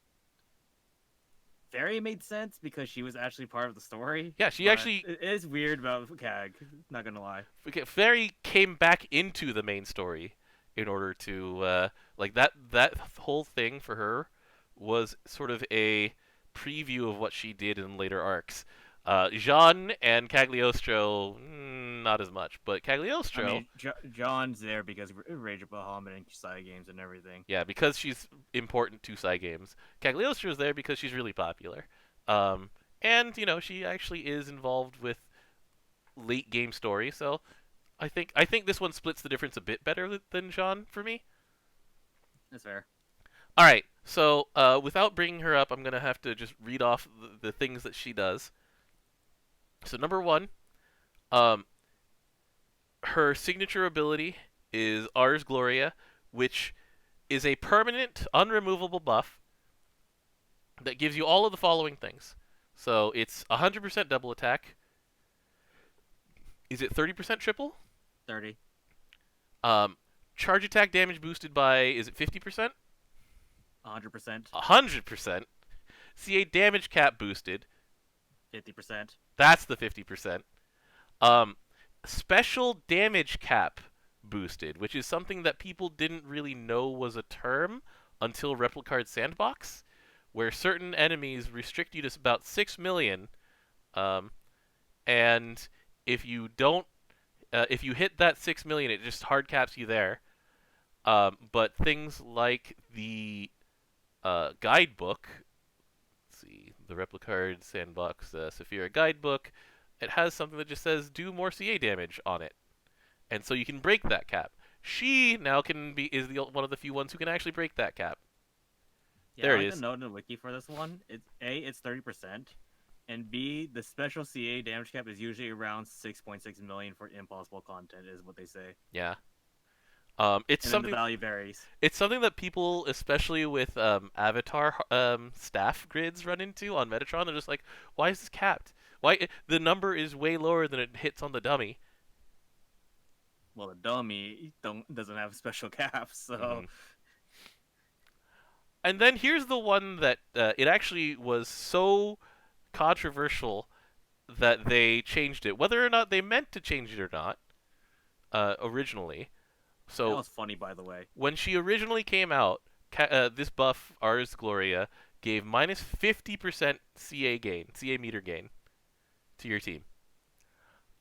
Speaker 2: Fairy made sense because she was actually part of the story.
Speaker 1: Yeah, she
Speaker 2: but
Speaker 1: actually.
Speaker 2: it is weird about Cag. Not gonna lie.
Speaker 1: Okay, Fairy came back into the main story in order to like that whole thing for her was sort of a preview of what she did in later arcs. Jean and Cagliostro, not as much, but
Speaker 2: I
Speaker 1: Cagliostro,
Speaker 2: mean, John's there because Rage of Bahamut and side games and everything.
Speaker 1: yeah, because she's important to Psy Games. Cagliostro is there because she's really popular, um, and she actually is involved with late game story. So I think this one splits the difference a bit better than Jean for me.
Speaker 2: That's fair.
Speaker 1: All right, so without bringing her up, I'm gonna have to just read off the things that she does. So number one, um, her signature ability is Ars Gloria, which is a permanent, unremovable buff that gives you all of the following things. So it's 100% double attack. Is it 30% triple?
Speaker 2: 30.
Speaker 1: Um, charge attack damage boosted by, is it 50%?
Speaker 2: 100%.
Speaker 1: 100%. CA damage cap boosted.
Speaker 2: 50%.
Speaker 1: That's the 50%. Um, special damage cap boosted, which is something that people didn't really know was a term until Replicard Sandbox, where certain enemies restrict you to about 6 million, and if you don't, if you hit that 6 million, it just hard caps you there. But things like the guidebook, let's see, the Replicard Sandbox Saphira guidebook, it has something that just says do more CA damage on it, and so you can break that cap. She now is one of the few ones who can actually break that cap.
Speaker 2: Yeah,
Speaker 1: There
Speaker 2: I
Speaker 1: it
Speaker 2: like
Speaker 1: is.
Speaker 2: the note in the wiki for this one. It's 30%, and B, the special CA damage cap is usually around 6.6 million for impossible content, is what they say.
Speaker 1: Yeah.
Speaker 2: And then the value varies.
Speaker 1: It's something that people, especially with Avatar staff grids, run into on Metatron. They're just like, why is this capped? Why the number is way lower than it hits on the dummy?
Speaker 2: Well, the dummy doesn't have special caps, so
Speaker 1: Mhm. And then here's the one that it actually was so controversial that they changed it, whether or not they meant to change it or not, originally.
Speaker 2: that
Speaker 1: So
Speaker 2: was funny, by the way.
Speaker 1: when she originally came out, this buff, Ars Gloria, gave minus 50% CA meter gain to your team.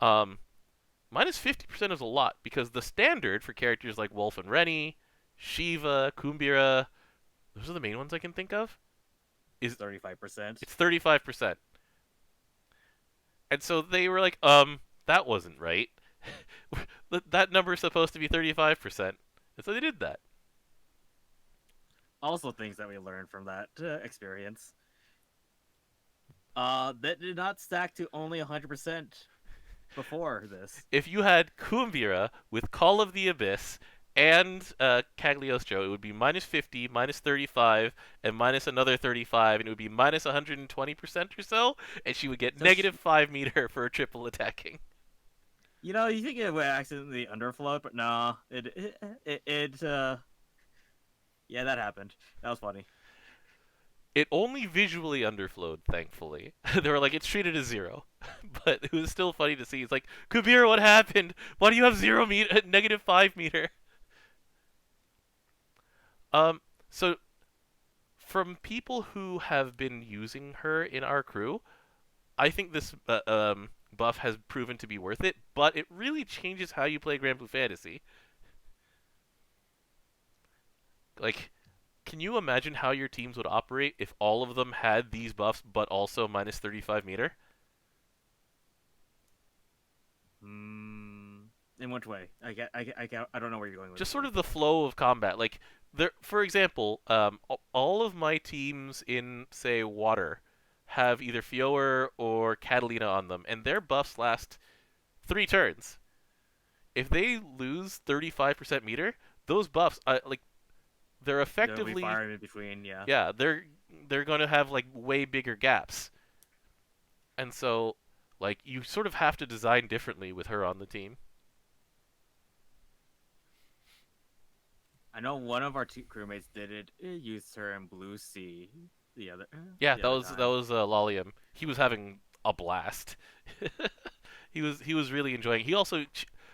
Speaker 1: Minus 50% is a lot because the standard for characters like Wolf and Rennie, Shiva, Kumbira, those are the main ones I can think of. Is
Speaker 2: 35%.
Speaker 1: It's 35%. And so they were like, that wasn't right. That number is supposed to be 35%. And so they did that.
Speaker 2: Also, things that we learned from that experience. That did not stack to only 100% before this.
Speaker 1: If you had Kumbira with Call of the Abyss and Cagliostro, it would be minus 50, minus 35, and minus another 35, and it would be minus 120% or so, and she would get
Speaker 2: So
Speaker 1: negative 5 meter for triple attacking.
Speaker 2: You think it would accidentally underfloat, but nah, yeah, that happened. That was funny.
Speaker 1: It only visually underflowed, thankfully. They were like, it's treated as 0. But it was still funny to see. It's like, Kumbira, what happened? Why do you have 0 meter, negative 5 meter? So from people who have been using her in our crew, I think this buff has proven to be worth it, but it really changes how you play Granblue Fantasy. Like, can you imagine how your teams would operate if all of them had these buffs, but also minus 35 meter?
Speaker 2: In which way? I don't know where you're going with
Speaker 1: Just
Speaker 2: this
Speaker 1: sort
Speaker 2: one.
Speaker 1: of the flow of combat. Like, there, for example, all of my teams in, say, water have either Fiora or Catalina on them, and their buffs last 3 turns. If they lose 35% meter, those buffs, like, they're
Speaker 2: There'll be
Speaker 1: effectively,
Speaker 2: fire in between, yeah.
Speaker 1: yeah, they're going to have like way bigger gaps, and so like you sort of have to design differently with her on the team.
Speaker 2: I know one of our two crewmates did it. Used her in Blue Sea
Speaker 1: Yeah,
Speaker 2: the
Speaker 1: that
Speaker 2: other
Speaker 1: was
Speaker 2: time.
Speaker 1: Lolium. He was having a blast. He was really enjoying. He also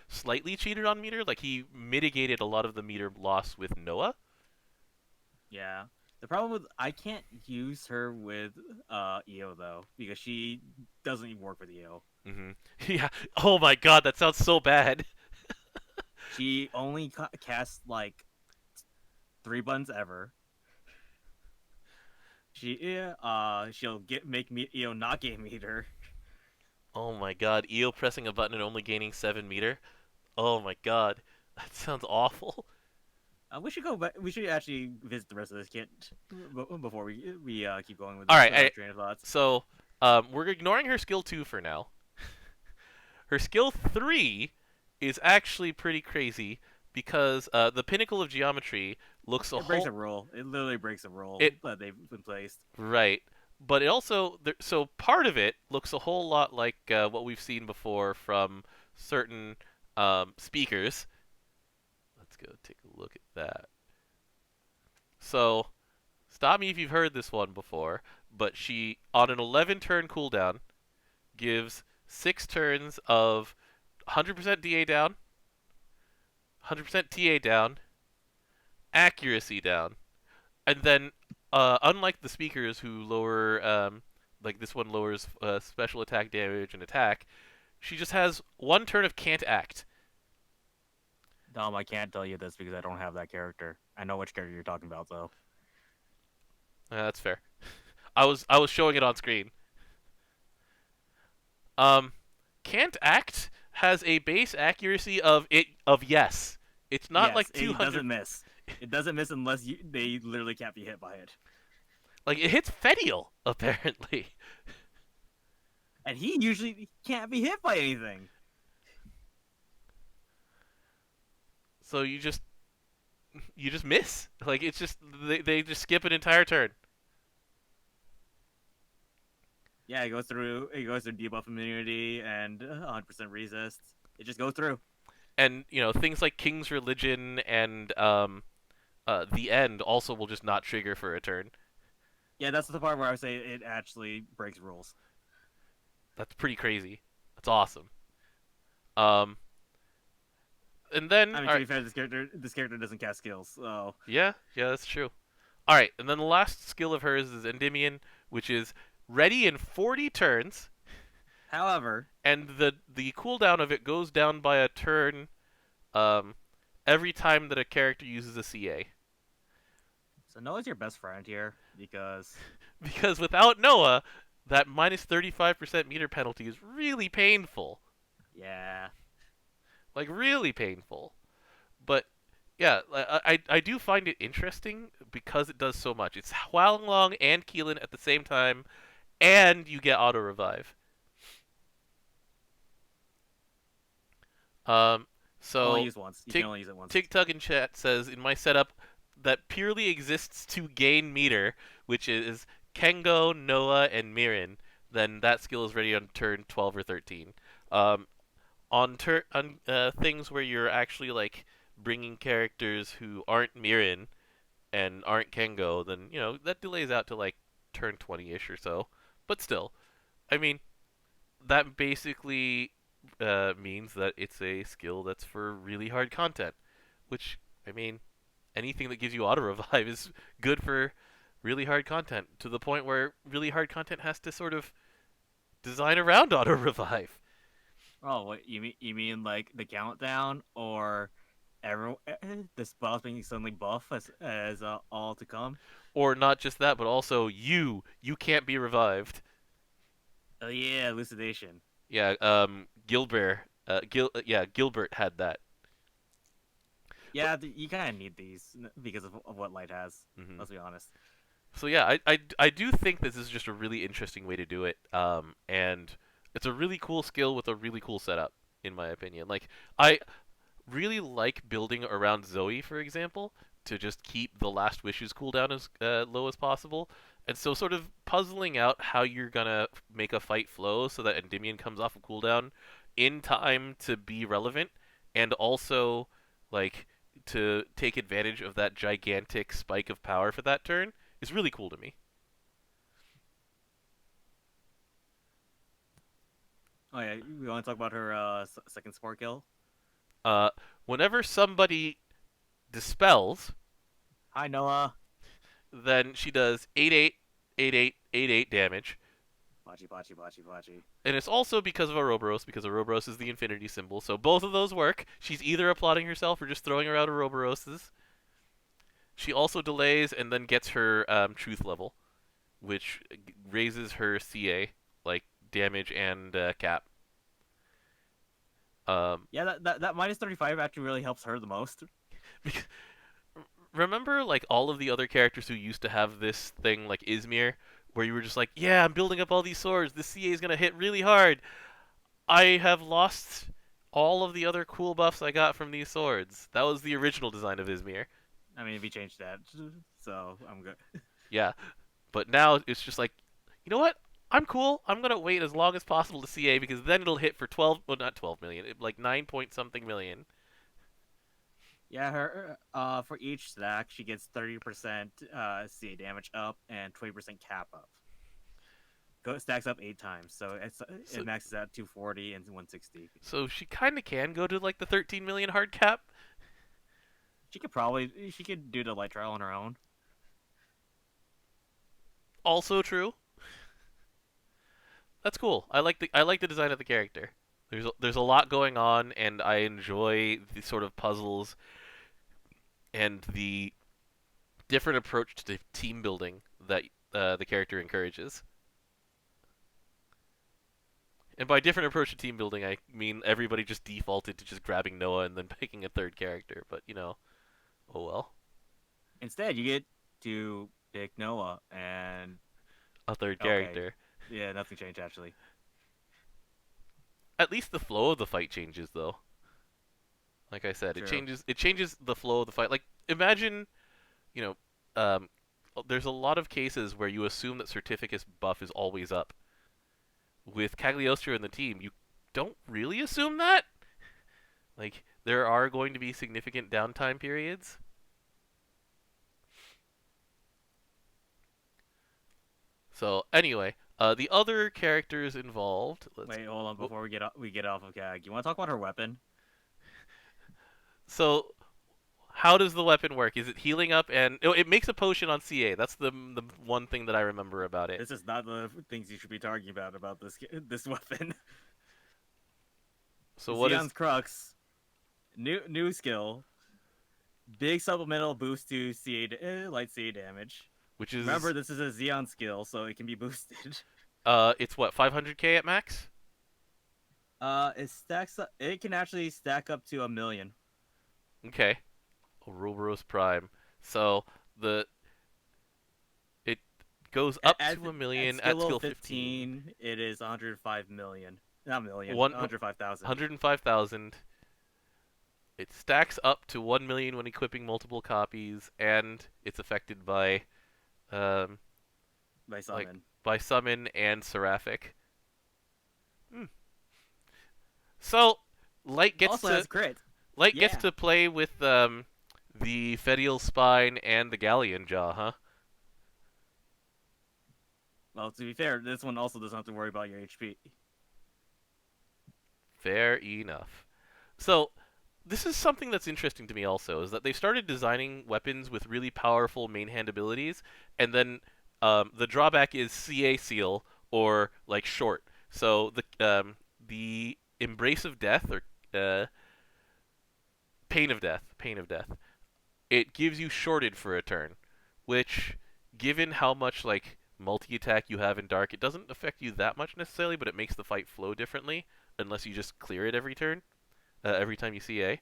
Speaker 1: slightly cheated on meter. Like he mitigated a lot of the meter loss with Noah.
Speaker 2: Yeah. The problem with I can't use her with EO though because she doesn't even work with EO.
Speaker 1: Yeah. Oh my god, that sounds so bad.
Speaker 2: She only casts like 3 buttons ever. She'll get make me EO not game meter.
Speaker 1: Oh my god, EO pressing a button and only gaining 7 meter. Oh my god, that sounds awful.
Speaker 2: We should go back. We should actually visit the rest of this kit before we keep going with
Speaker 1: All
Speaker 2: this
Speaker 1: right,
Speaker 2: train of thoughts.
Speaker 1: so we're ignoring her skill 2 for now. Her skill 3 is actually pretty crazy because the pinnacle of geometry looks a
Speaker 2: It breaks
Speaker 1: whole
Speaker 2: a rule. It literally breaks a rule
Speaker 1: it
Speaker 2: that they've been placed.
Speaker 1: right, but it also so part of it looks a whole lot like what we've seen before from certain speakers. Let's go take a look at that. So stop me if you've heard this one before, but she on an 11 turn cooldown gives 6 turns of 100% DA down, 100% TA down, accuracy down, and then unlike the speakers who lower, like this one lowers special attack damage and attack, she just has 1 turn of can't act.
Speaker 2: Dom, I can't tell you this because I don't have that character. I know which character you're talking about, though.
Speaker 1: That's fair. I was showing it on screen. Um, can't act has a base accuracy of yes. It's not
Speaker 2: Yes,
Speaker 1: like
Speaker 2: it
Speaker 1: 200.
Speaker 2: doesn't miss. It doesn't miss unless they literally can't be hit by it.
Speaker 1: Like it hits Fedial apparently.
Speaker 2: And he usually can't be hit by anything.
Speaker 1: So you just miss. Like it's just they just skip an entire turn.
Speaker 2: Yeah, it goes through debuff immunity and 100% resist. It just goes through.
Speaker 1: And things like King's Religion and the End also will just not trigger for a turn.
Speaker 2: Yeah, that's the part where I would say it actually breaks rules.
Speaker 1: That's pretty crazy. That's awesome. Um, and then
Speaker 2: I mean,
Speaker 1: all
Speaker 2: to
Speaker 1: right,
Speaker 2: be fair, this character doesn't cast skills, so
Speaker 1: yeah, that's true. All right, and then the last skill of hers is Endymion, which is ready in 40 turns,
Speaker 2: however,
Speaker 1: and the cooldown of it goes down by a turn um, every time that a character uses a CA.
Speaker 2: so Noah's your best friend here because
Speaker 1: Because without Noah, that minus 35% meter penalty is really painful.
Speaker 2: yeah,
Speaker 1: Like, really painful. But, yeah, I do find it interesting because it does so much. It's Huanglong and Keelan at the same time, and you get auto revive. Um,
Speaker 2: only
Speaker 1: so
Speaker 2: use once. You can
Speaker 1: Tig
Speaker 2: only use it once.
Speaker 1: TigTug in chat says in my setup that purely exists to gain meter, which is Kengo, Noah, and Mirin. Then that skill is ready on turn 12 or 13. Um, on things where you're actually like bringing characters who aren't Mirin and aren't Kengo, then that delays out to like turn 20ish or so. But still, I mean, that basically means that it's a skill that's for really hard content. Which, I mean, anything that gives you auto revive is good for really hard content to the point where really hard content has to sort of design around auto revive.
Speaker 2: Oh, what you mean like the countdown or everyone the spells being suddenly buff as all to come?
Speaker 1: Or not just that, but also you can't be revived.
Speaker 2: Oh yeah, elucidation.
Speaker 1: Yeah, Gilbert had that. But
Speaker 2: Yeah, you kind of need these because of what light has.
Speaker 1: mhm.
Speaker 2: Let's be honest.
Speaker 1: So yeah, I do think this is just a really interesting way to do it. And it's a really cool skill with a really cool setup, in my opinion. Like I really like building around Zoe, for example, to just keep the last wishes cooldown as low as possible. And so, sort of puzzling out how you're gonna make a fight flow so that Endymion comes off of cooldown in time to be relevant, and also like to take advantage of that gigantic spike of power for that turn is really cool to me.
Speaker 2: Oh yeah, we want to talk about her second sport kill.
Speaker 1: Uh, Whenever somebody dispels,
Speaker 2: Hi Noah.
Speaker 1: then she does 8/8, 8/8, 8/8 damage.
Speaker 2: Bachi bachi bachi bachi.
Speaker 1: And it's also because of Ouroboros, because Ouroboros is the infinity symbol. So both of those work. She's either applauding herself or just throwing her out Ouroboroses. She also delays and then gets her truth level, which raises her CA, like damage and cap. Um,
Speaker 2: Yeah, that minus 35 actually really helps her the most.
Speaker 1: Remember, like all of the other characters who used to have this thing, like Izmir, where you were just like, yeah, I'm building up all these swords. The CA is gonna hit really hard. I have lost all of the other cool buffs I got from these swords. That was the original design of Izmir.
Speaker 2: I mean, we changed that, so I'm good.
Speaker 1: Yeah, but now it's just like, you know what? I'm cool. I'm gonna wait as long as possible to CA because then it'll hit for 12, well not 12 million, like 9 point something million.
Speaker 2: Yeah, her for each stack she gets 30% CA damage up and 20% cap up. Stacks up 8 times, so
Speaker 1: So
Speaker 2: it maxes out 240 and 160.
Speaker 1: so she kind of can go to like the 13 million hard cap.
Speaker 2: She could do the light trial on her own.
Speaker 1: Also true. That's cool. I like the design of the character. There's a lot going on, and I enjoy the sort of puzzles and the different approach to team building that the character encourages. And by different approach to team building, I mean everybody just defaulted to just grabbing Noah and then picking a third character. But oh well,
Speaker 2: Instead, you get to pick Noah, and
Speaker 1: a third
Speaker 2: okay,
Speaker 1: character.
Speaker 2: yeah, nothing changed actually.
Speaker 1: At least the flow of the fight changes, though. Like I said, it
Speaker 2: True.
Speaker 1: changes. It changes the flow of the fight. Like imagine, you know, um, there's a lot of cases where you assume that Certificus buff is always up. With Cagliostro in the team, you don't really assume that. Like there are going to be significant downtime periods. So anyway, the other characters involved. Let's.
Speaker 2: Wait, hold on.
Speaker 1: Oh,
Speaker 2: Before we get off of Gag, you want to talk about her weapon?
Speaker 1: so how does the weapon work? Is it healing up and it makes a potion on CA? That's the one thing that I remember about it.
Speaker 2: This is not the things you should be talking about this weapon.
Speaker 1: So what is
Speaker 2: Xeon's Crux, new skill, big supplemental boost to light CA damage.
Speaker 1: which is
Speaker 2: Remember, this is a Xeon skill, so it can be boosted.
Speaker 1: it's what 500k at max?
Speaker 2: It stacks up. It can actually stack up to 1 million.
Speaker 1: Okay. Ouroboros Prime. So the it goes
Speaker 2: At,
Speaker 1: up
Speaker 2: at,
Speaker 1: to a
Speaker 2: at
Speaker 1: million at
Speaker 2: skill level
Speaker 1: skill 15.
Speaker 2: 15, it is 105 million. Not million,
Speaker 1: One
Speaker 2: 105,000.
Speaker 1: 105,000. It stacks up to 1 million when equipping multiple copies, and it's affected by um
Speaker 2: By
Speaker 1: like
Speaker 2: summon.
Speaker 1: by summon and seraphic. Hmm. So light gets
Speaker 2: Also
Speaker 1: to
Speaker 2: has crit.
Speaker 1: light gets
Speaker 2: Yeah.
Speaker 1: to play with the Fedial Spine and the Galleon Jaw, huh?
Speaker 2: Well, to be fair, this one also doesn't have to worry about your HP.
Speaker 1: Fair enough. So this is something that's interesting to me also, is that they started designing weapons with really powerful main hand abilities, and then the drawback is CA seal or like short. So the embrace of death or pain of death, it gives you shorted for a turn, which, given how much like multi attack you have in dark, it doesn't affect you that much necessarily, but it makes the fight flow differently unless you just clear it every turn, every time you CA.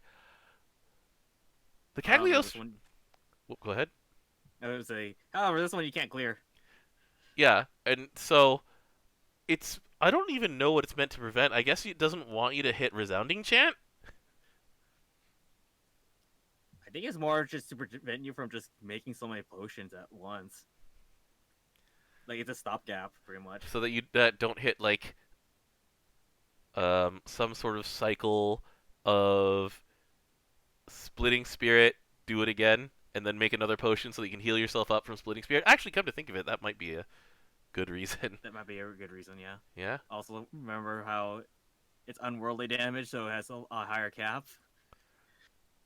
Speaker 1: The
Speaker 2: However, this
Speaker 1: Caglios.
Speaker 2: one,
Speaker 1: Go ahead.
Speaker 2: I would say, however, this one you can't clear.
Speaker 1: Yeah, and so it's. I don't even know what it's meant to prevent. I guess it doesn't want you to hit resounding chant.
Speaker 2: I think it's more just to prevent you from just making so many potions at once. Like it's a stopgap, pretty much.
Speaker 1: So that you don't hit like some sort of cycle of splitting spirit, do it again, and then make another potion so that you can heal yourself up from splitting spirit. Actually, come to think of it, that might be a good reason.
Speaker 2: That might be a good reason, yeah.
Speaker 1: Yeah.
Speaker 2: Also, remember how it's unworldly damage, so it has a higher cap.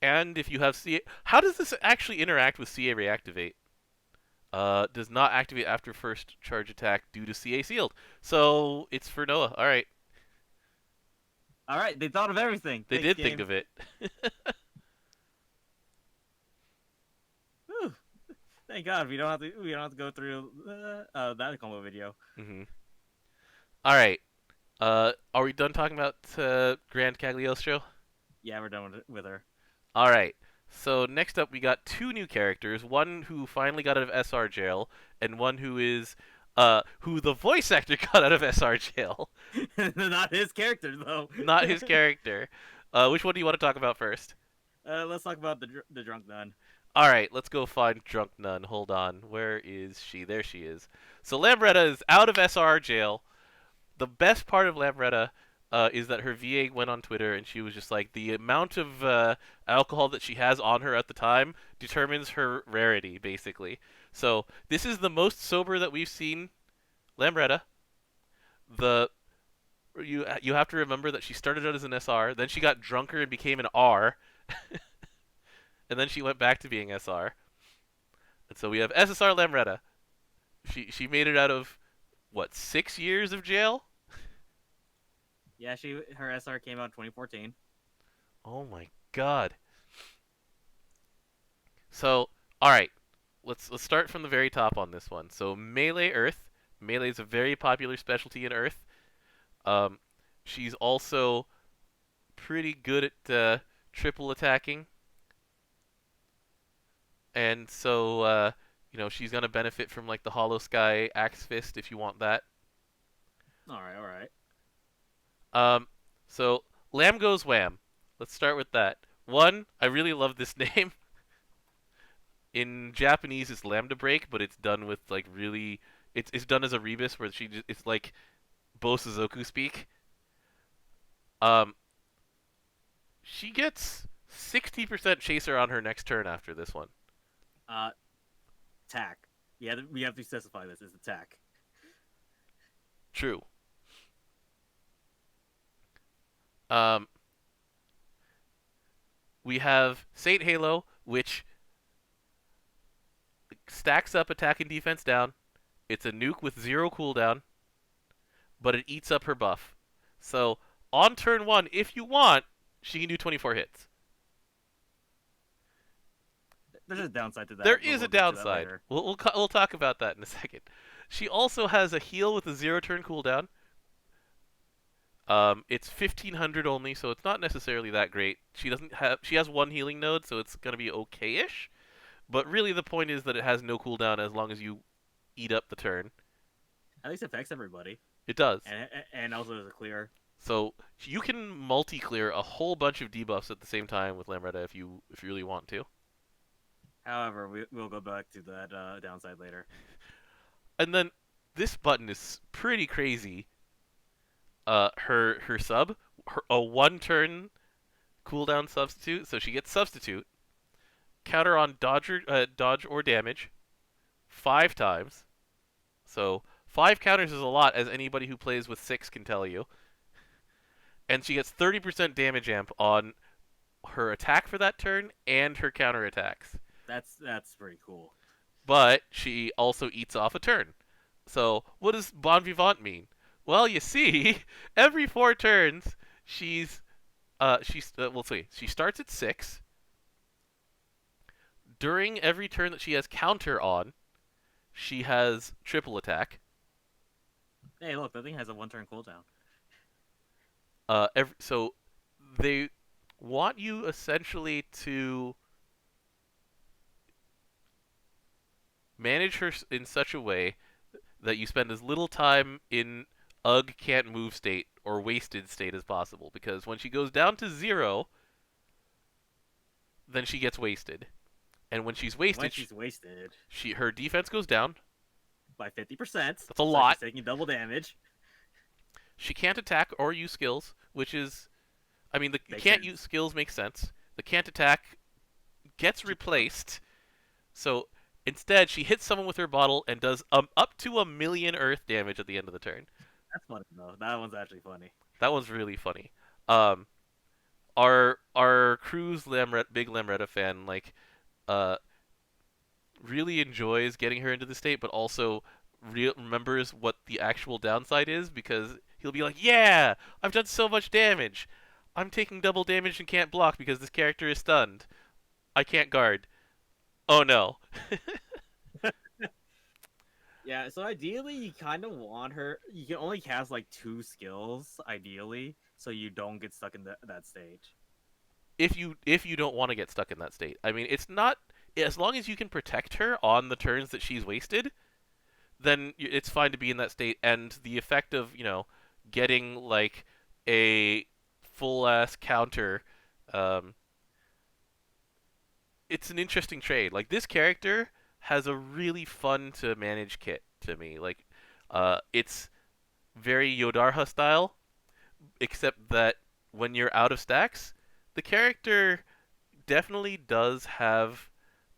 Speaker 1: And if you have CA, how does this actually interact with CA reactivate? Does not activate after first charge attack due to CA sealed. So it's for Noah. All right,
Speaker 2: All right, they thought of everything.
Speaker 1: they
Speaker 2: Thanks,
Speaker 1: did think
Speaker 2: game.
Speaker 1: of it.
Speaker 2: Whew. Thank God we don't have to go through that combo video.
Speaker 1: hmm All right. Are we done talking about Grand Cagliostro?
Speaker 2: Yeah, we're done with her.
Speaker 1: All right. So next up, we got two new characters. One who finally got out of SR jail, and one who is who the voice actor got out of SR jail.
Speaker 2: Not his character though.
Speaker 1: Not his character. Which one do you want to talk about first?
Speaker 2: Let's talk about the drunk nun.
Speaker 1: All right, let's go find Drunk Nun. Hold on. Where is she? There she is. So Lambretta is out of SR jail. The best part of Lambretta is that her VA went on Twitter and she was just like, the amount of alcohol that she has on her at the time determines her rarity, basically. So this is the most sober that we've seen Lambretta. The you have to remember that she started out as an SR, then she got drunker and became an R, and then she went back to being SR. And so we have SSR Lambretta. She made it out of what, 6 years of jail?
Speaker 2: Yeah, her SR came out in 2014.
Speaker 1: Oh my god. So, all right, let's start from the very top on this one. So melee Earth. Melee is a very popular specialty in Earth. Um, she's also pretty good at triple attacking, and so she's gonna benefit from like the Hollow Sky Axe Fist if you want that.
Speaker 2: All right, all right.
Speaker 1: Um, so Lamb goes wham. Let's start with that. One, I really love this name. In Japanese, it's lambda break, but it's done with like really. It's done as a rebus where it's like Bo Suzoku speak. Um, she gets 60% chaser on her next turn after this one.
Speaker 2: Uh, Attack. Yeah, we have to specify this as attack.
Speaker 1: True. Um, we have Saint Halo, which stacks up attack and defense down. It's a nuke with 0 cooldown, but it eats up her buff. So on turn 1, if you want, she can do 24 hits.
Speaker 2: There's a downside to that.
Speaker 1: There
Speaker 2: but
Speaker 1: is a
Speaker 2: we'll get to that
Speaker 1: downside.
Speaker 2: later.
Speaker 1: We'll talk about that in a second. She also has a heal with a 0 turn cooldown. It's 1500 only, so it's not necessarily that great. She has one healing node, so it's gonna be okay-ish. But really, the point is that it has no cooldown as long as you eat up the turn.
Speaker 2: At least it affects everybody,
Speaker 1: It does.
Speaker 2: and also there's a clear.
Speaker 1: So you can multi-clear a whole bunch of debuffs at the same time with Lambretta if you really want to.
Speaker 2: However, we'll go back to that downside later.
Speaker 1: And then this button is pretty crazy. Her sub, a 1 turn cooldown substitute, so she gets substitute, counter on dodge or damage, 5 times. So 5 counters is a lot, as anybody who plays with 6 can tell you. And she gets 30% damage amp on her attack for that turn and her counter attacks.
Speaker 2: That's pretty cool.
Speaker 1: But she also eats off a turn. So what does Bon Vivant mean? Well, you see, every 4 turns we'll see. She starts at 6. During every turn that she has counter on, she has triple attack.
Speaker 2: Hey, look, that thing has a 1 turn cooldown.
Speaker 1: So they want you essentially to manage her in such a way that you spend as little time in Ugh can't move state or wasted state as possible, because when she goes down to 0, then she gets wasted. And when she's
Speaker 2: When
Speaker 1: wasted,
Speaker 2: she's wasted
Speaker 1: her defense goes down.
Speaker 2: by 50%,
Speaker 1: That's a
Speaker 2: so
Speaker 1: lot.
Speaker 2: she's taking double damage.
Speaker 1: She can't attack or use skills, which is, I mean, the can't use skills makes sense. The can't attack gets replaced. So instead, she hits someone with her bottle and does up to 1,000,000 earth damage at the end of the turn.
Speaker 2: That's funny though. That one's actually funny.
Speaker 1: That one's really funny. Um, our Cruz big Lamretta fan, like, uh, really enjoys getting her into the state, but also remembers what the actual downside is, because he'll be like, "Yeah, I've done so much damage. I'm taking double damage and can't block because this character is stunned. I can't guard. Oh no."
Speaker 2: Yeah, so ideally you kind of want her. You can only cast like 2 skills, ideally, so you don't get stuck in that stage.
Speaker 1: If you don't want to get stuck in that state, I mean, it's not, as long as you can protect her on the turns that she's wasted, then it's fine to be in that state. And the effect of getting like a full ass counter, um, it's an interesting trade. Like, this character has a really fun to manage kit to me. Like, it's very Yodarha style, except that when you're out of stacks, the character definitely does have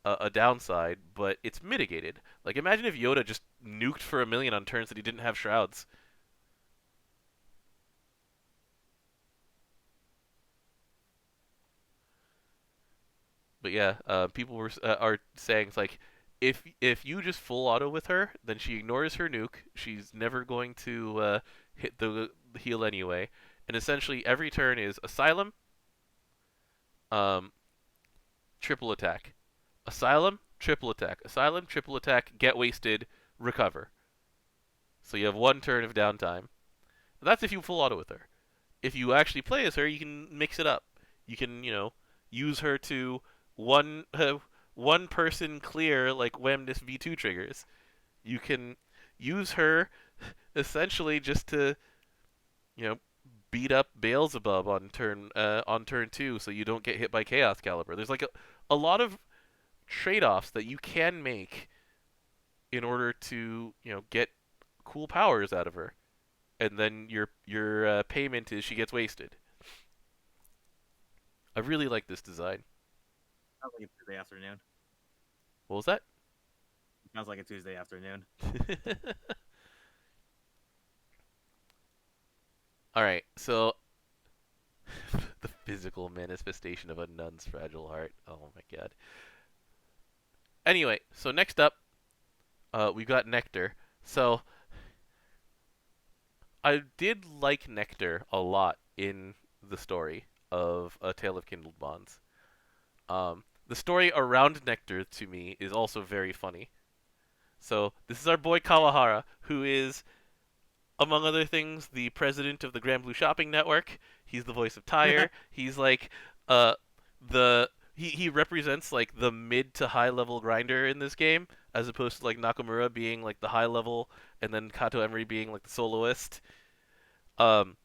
Speaker 1: a downside, but it's mitigated. Like, imagine if Yoda just nuked for 1,000,000 on turns that he didn't have shrouds. But yeah, people are saying it's like, if you just full auto with her, then she ignores her nuke. She's never going to hit the heal anyway. And essentially every turn is Asylum, um, triple attack, Asylum, triple attack, Asylum, triple attack, get wasted, recover. So you have 1 turn of downtime. That's if you full auto with her. If you actually play as her, you can mix it up. You can, use her to one person clear, like Wemnis V2 triggers. You can use her essentially just to, you know, beat up Beelzebub on turn 2, so you don't get hit by Chaos Caliber. There's like a lot of trade-offs that you can make in order to get cool powers out of her, and then your payment is she gets wasted. I really like this design.
Speaker 2: Sounds like a Tuesday afternoon.
Speaker 1: What was that?
Speaker 2: Sounds like a Tuesday afternoon.
Speaker 1: All right, so the physical manifestation of a nun's fragile heart. Oh my god. Anyway, so next up, we've got Nectar. So I did like Nectar a lot in the story of A Tale of Kindled Bonds. The story around Nectar, to me, is also very funny. So this is our boy Kawahara, who is, among other things, the president of the Granblue Shopping Network. He's the voice of Tyre. He's like the he represents like the mid to high level grinder in this game, as opposed to like Nakamura being like the high level, and then Kato Emery being like the soloist. Um,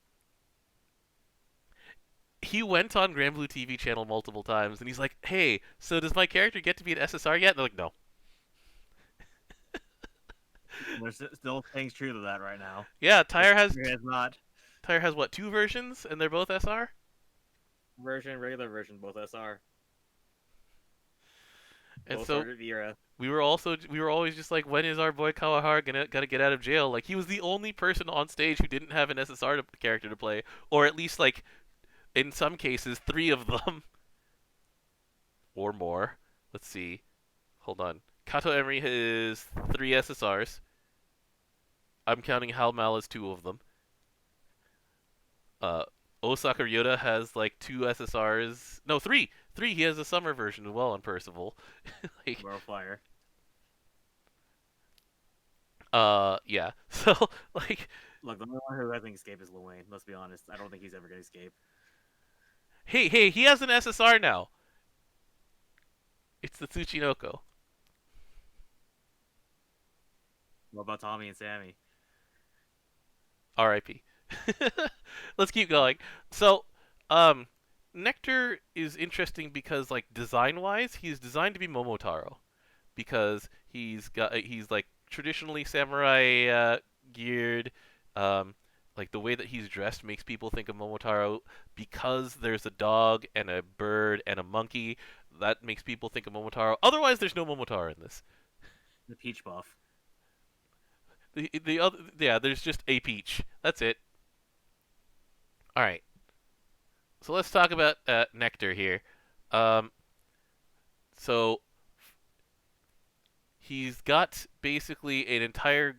Speaker 1: he went on Granblue TV channel multiple times, and he's like, "Hey, so does my character get to be an SSR yet?" And they're like, "No."
Speaker 2: There's still things true to that right now.
Speaker 1: Yeah, Tyre has
Speaker 2: not
Speaker 1: what, 2 versions, and they're both SR.
Speaker 2: regular version, both SR.
Speaker 1: And
Speaker 2: Both
Speaker 1: so
Speaker 2: era.
Speaker 1: we were always just like, when is our boy Kawahara gotta get out of jail? Like, he was the only person on stage who didn't have an SSR character to play, or at least like in some cases 3 of them. or more. Let's see. Hold on. Kato Emery has 3 SSRs. I'm counting Hal Mal as 2 of them. Uh, Osaka Ryota has like 2 SSRs. No, three. Three. He has a summer version as well on Percival. like,
Speaker 2: World Fire.
Speaker 1: yeah. So like,
Speaker 2: Look, the only one who hasn't escaped is Lil Wayne. Let's be honest. I don't think he's ever gonna escape.
Speaker 1: hey, he has an SSR now. It's the Tsuchinoko.
Speaker 2: What about Tommy and Sammy?
Speaker 1: R.I.P. Let's keep going. So, um, Nectar is interesting because, like, design-wise, he's designed to be Momotaro because he's like traditionally samurai geared. Um, like the way that he's dressed makes people think of Momotaro because there's a dog and a bird and a monkey. That makes people think of Momotaro. Otherwise, there's no Momotaro in this.
Speaker 2: The Peach Buff.
Speaker 1: The other yeah, there's just a peach. That's it. All right. So let's talk about Nectar here. Um, so he's got basically an entire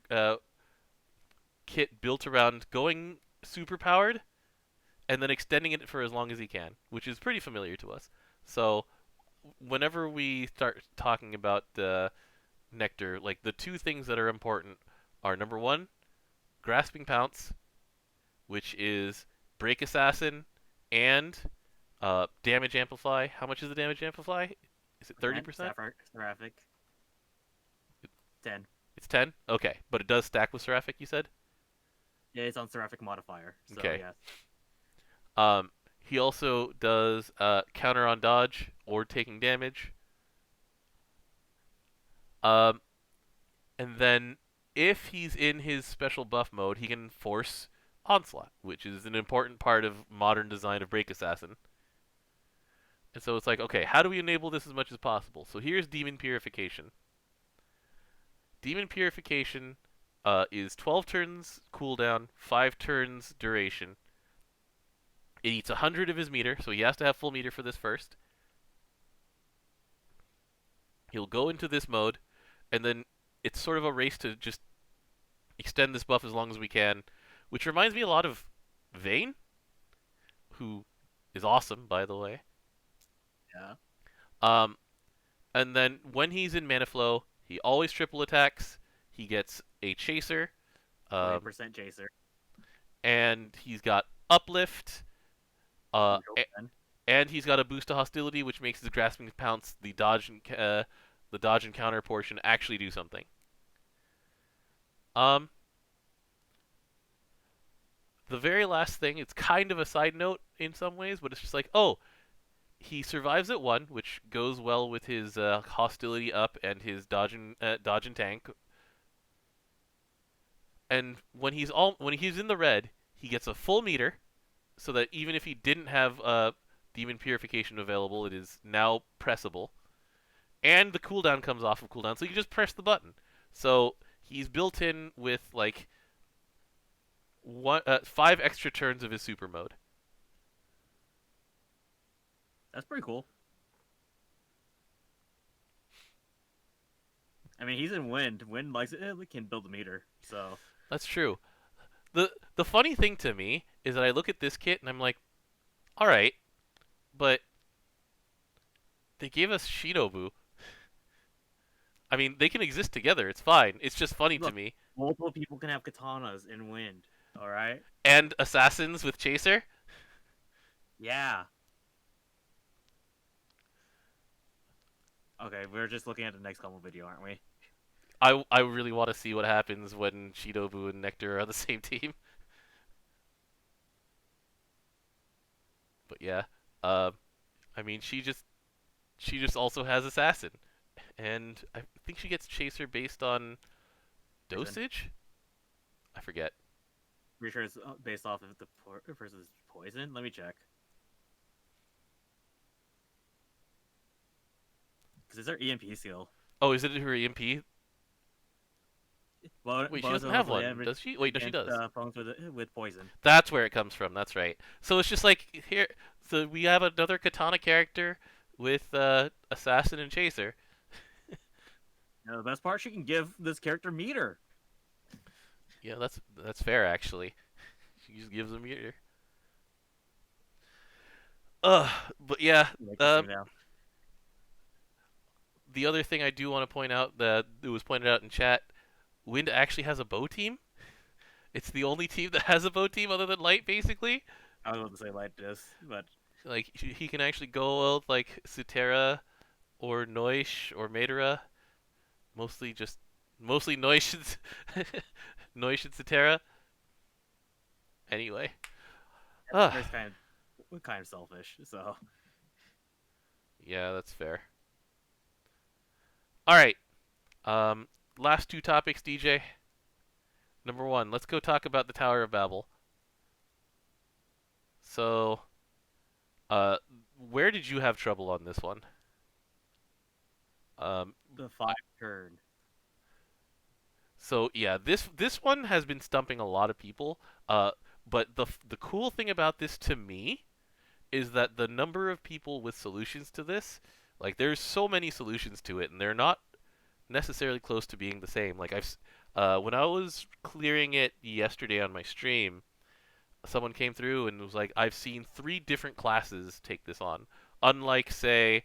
Speaker 1: kit built around going super powered and then extending it for as long as he can, which is pretty familiar to us. So whenever we start talking about Nectar, like the 2 things that are important are number 1, grasping pounce, which is break assassin and damage amplify. How much is the damage amplify? Is it 30%?
Speaker 2: Seraphic. 10.
Speaker 1: It's 10. Okay, but it does stack with Seraphic. You said.
Speaker 2: Yeah, it's on Seraphic modifier. So
Speaker 1: Okay.
Speaker 2: yeah.
Speaker 1: He also does counter on dodge or taking damage. Um, and then if he's in his special buff mode, he can force onslaught, which is an important part of modern design of break assassin. And so it's like, okay, how do we enable this as much as possible? So here's Demon Purification. Demon Purification is 12 turns cooldown, 5 turns duration. It eats 100 of his meter, so he has to have full meter for this first. He'll go into this mode, and then it's sort of a race to just extend this buff as long as we can, which reminds me a lot of Vayne, who is awesome, by the way.
Speaker 2: Yeah.
Speaker 1: Um, and then when he's in Mana Flow, he always triple attacks. He gets a Chaser.
Speaker 2: 20% Chaser.
Speaker 1: And he's got Uplift.
Speaker 2: Uh,
Speaker 1: And he's got a boost to hostility, which makes his grasping pounce, the dodge and counter portion actually do something. The very last thing, it's kind of a side note in some ways, but it's just like, oh, he survives at 1, which goes well with his hostility up and his dodge and tank. And when he's in the red, he gets a full meter, so that even if he didn't have Demon Purification available, it is now pressable. And the cooldown comes off of cooldown, so you can just press the button. So he's built in with like 5 extra turns of his super mode.
Speaker 2: That's pretty cool. I mean, he's in Wind. Wind likes it. We can build a meter, so
Speaker 1: That's true. The funny thing to me is that I look at this kit and I'm like, all right, but they gave us Shinobu. I mean, they can exist together. It's fine. It's just funny to
Speaker 2: Look,
Speaker 1: me.
Speaker 2: multiple people can have katanas in Wind. All right.
Speaker 1: And assassins with Chaser.
Speaker 2: Yeah. Okay, we're just looking at the next combo video, aren't we?
Speaker 1: I really want to see what happens when Shinobu and Nectar are on the same team. But yeah, I mean, she just also has assassin, and I think she gets Chaser based on dosage. I forget.
Speaker 2: Pretty sure it's based off of the versus poison. Let me check. Because it's her EMP skill.
Speaker 1: Oh, is it her EMP?
Speaker 2: Well,
Speaker 1: Wait, she doesn't have one, does she? Wait, no, she does.
Speaker 2: Phones with poison.
Speaker 1: That's where it comes from. That's right. So it's just like here. So we have another Katana character with Assassin and Chaser.
Speaker 2: The best part, she can give this character meter.
Speaker 1: Yeah, that's fair actually. She just gives them your. Uh, but yeah,
Speaker 2: Like this
Speaker 1: um,
Speaker 2: thing now.
Speaker 1: the other thing I do want to point out that it was pointed out in chat, Wind actually has a bow team. It's the only team that has a bow team other than Light, basically.
Speaker 2: I was about to say like this, but
Speaker 1: Like he can actually go out like Sutera or Noish or Madara. Mostly just mostly Noish and Noish and Sutera. Anyway,
Speaker 2: There's
Speaker 1: ah,
Speaker 2: kind of selfish. So
Speaker 1: yeah, that's fair. All right, um, last two topics, DJ. Number one, let's go talk about the Tower of Babel. So, uh, where did you have trouble on this one? Um,
Speaker 2: the 5 turn.
Speaker 1: so yeah, this one has been stumping a lot of people. Uh, but the cool thing about this to me is that the number of people with solutions to this, like there's so many solutions to it, and they're not necessarily close to being the same. Like when I was clearing it yesterday on my stream, someone came through and was like, I've seen 3 different classes take this on. Unlike, say,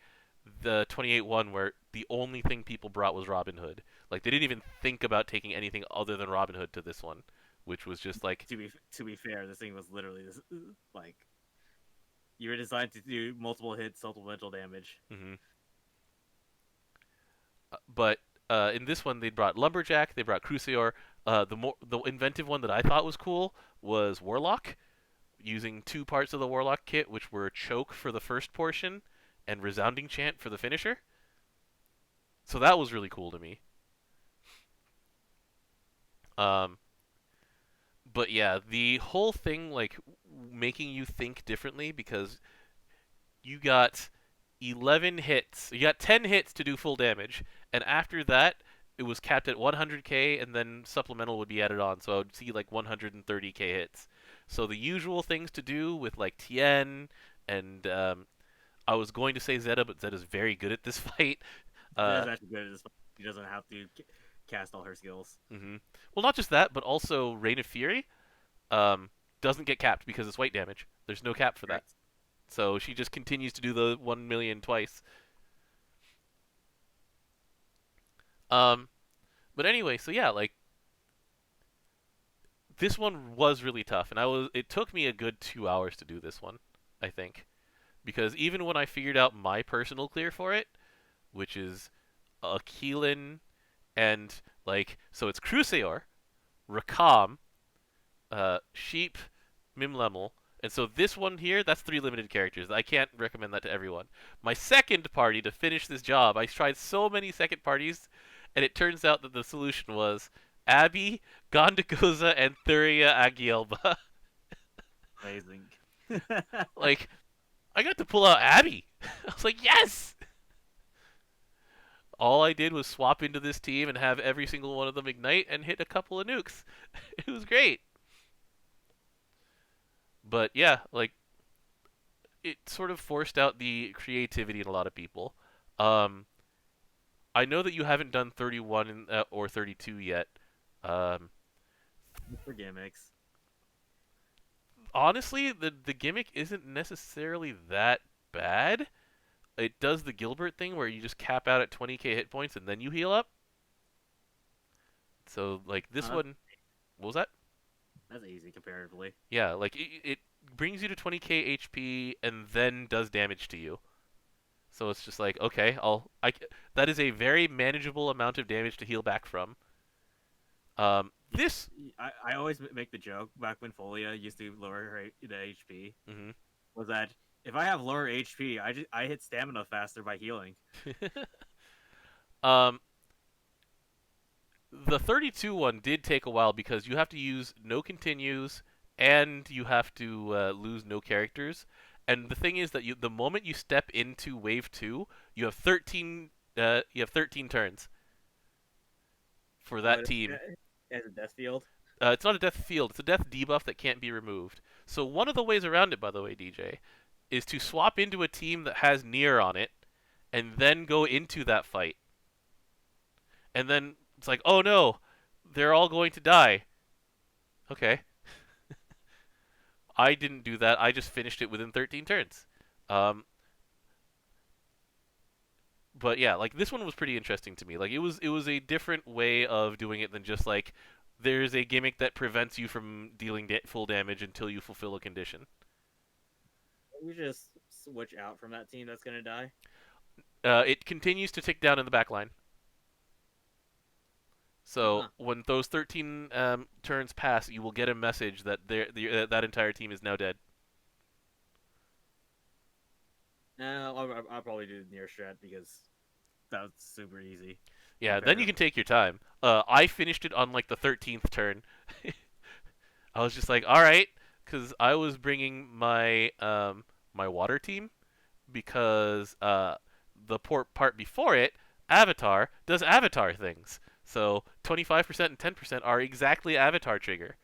Speaker 1: the 28 one where the only thing people brought was Robin Hood. Like, they didn't even think about taking anything other than Robin Hood to this one, which was just like,
Speaker 2: To be fair, this thing was literally this like you were designed to do multiple hits, supplemental damage.
Speaker 1: mm-hmm. But in this one, they brought Lumberjack, they brought Crusaor. The inventive one that I thought was cool was Warlock, using 2 parts of the Warlock kit, which were Choke for the first portion and Resounding Chant for the finisher. So that was really cool to me. Um, but yeah, the whole thing like making you think differently because you got 11 hits. You got 10 hits to do full damage, and after that it was capped at 100k and then supplemental would be added on. So I would see like 130k hits. So the usual things to do with like Tien and I was going to say Zeta, but Zeta's very good at this fight.
Speaker 2: That
Speaker 1: Uh,
Speaker 2: is actually good. She doesn't have to cast all her skills.
Speaker 1: hmm Well, not just that, but also Rain of Fury um, doesn't get capped because it's white damage. There's no cap for that.
Speaker 2: Correct.
Speaker 1: So she just continues to do the 1 million twice. Um, but anyway, so yeah, like this one was really tough, and it took me a good 2 hours to do this one, I think, because even when I figured out my personal clear for it, which is a Keelan and like so it's Crusaor, Rakam, Sheep, Mimlemel, and so this one here, that's 3 limited characters. I can't recommend that to everyone. My second party to finish this job, I tried so many second parties, and it turns out that the solution was Abby, Gondagoza, and Thuria Agielba.
Speaker 2: Amazing.
Speaker 1: Like, I got to pull out Abby. I was like, yes! All I did was swap into this team and have every single one of them ignite and hit a couple of nukes. It was great. But yeah, like it sort of forced out the creativity in a lot of people. Um, I know that you haven't done 31 or 32 yet. Um,
Speaker 2: For gimmicks.
Speaker 1: honestly, the gimmick isn't necessarily that bad. It does the Gilbert thing where you just cap out at 20k hit points and then you heal up. So like this
Speaker 2: Uh,
Speaker 1: one, what was that?
Speaker 2: that's easy comparatively.
Speaker 1: Yeah, like it brings you to 20k HP and then does damage to you. So it's just like okay, that is a very manageable amount of damage to heal back from. This.
Speaker 2: I always make the joke back when Folia used to lower the HP
Speaker 1: Mhm.
Speaker 2: was that if I have lower HP, I hit stamina faster by healing.
Speaker 1: um, the 32 one did take a while because you have to use no continues and you have to lose no characters. And the thing is that the moment you step into wave 2, you have 13 turns for
Speaker 2: Oh,
Speaker 1: that team.
Speaker 2: as a death field.
Speaker 1: It's not a death field; it's a death debuff that can't be removed. So one of the ways around it, by the way, DJ, is to swap into a team that has near on it, and then go into that fight. And then it's like, oh no, they're all going to die. Okay, I didn't do that. I just finished it within 13 turns. Um, but yeah, like this one was pretty interesting to me. Like it was a different way of doing it than just like there's a gimmick that prevents you from dealing full damage until you fulfill a condition.
Speaker 2: We just switch out from that team that's gonna die.
Speaker 1: It continues to tick down in the back line. So
Speaker 2: Huh.
Speaker 1: when those 13 turns pass, you will get a message that that entire team is now dead.
Speaker 2: I'll probably do near strat because that's super easy
Speaker 1: Yeah, then you
Speaker 2: compared.
Speaker 1: can take your time. I finished it on like the 13th turn. I was just like, all right, because I was bringing my water team because part before it, Avatar does Avatar things. So 25% and 10% are exactly Avatar trigger,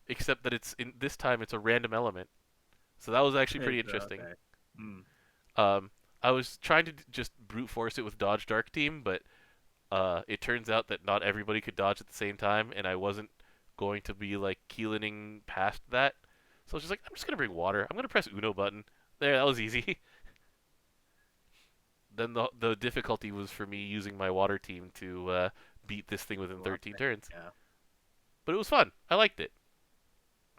Speaker 1: except that it's in this time it's a random element. So that was actually pretty
Speaker 2: It's
Speaker 1: interesting.
Speaker 2: okay. Hmm.
Speaker 1: Um, I was trying to just brute force it with Dodge Dark Team, but it turns out that not everybody could dodge at the same time, and I wasn't going to be like keelining past that. So I was just like, I'm just gonna bring water. I'm gonna press Uno button. There, that was easy. Then the difficulty was for me using my water team to beat this thing within
Speaker 2: Go up
Speaker 1: 13
Speaker 2: there.
Speaker 1: turns.
Speaker 2: Yeah.
Speaker 1: But it was fun. I liked it.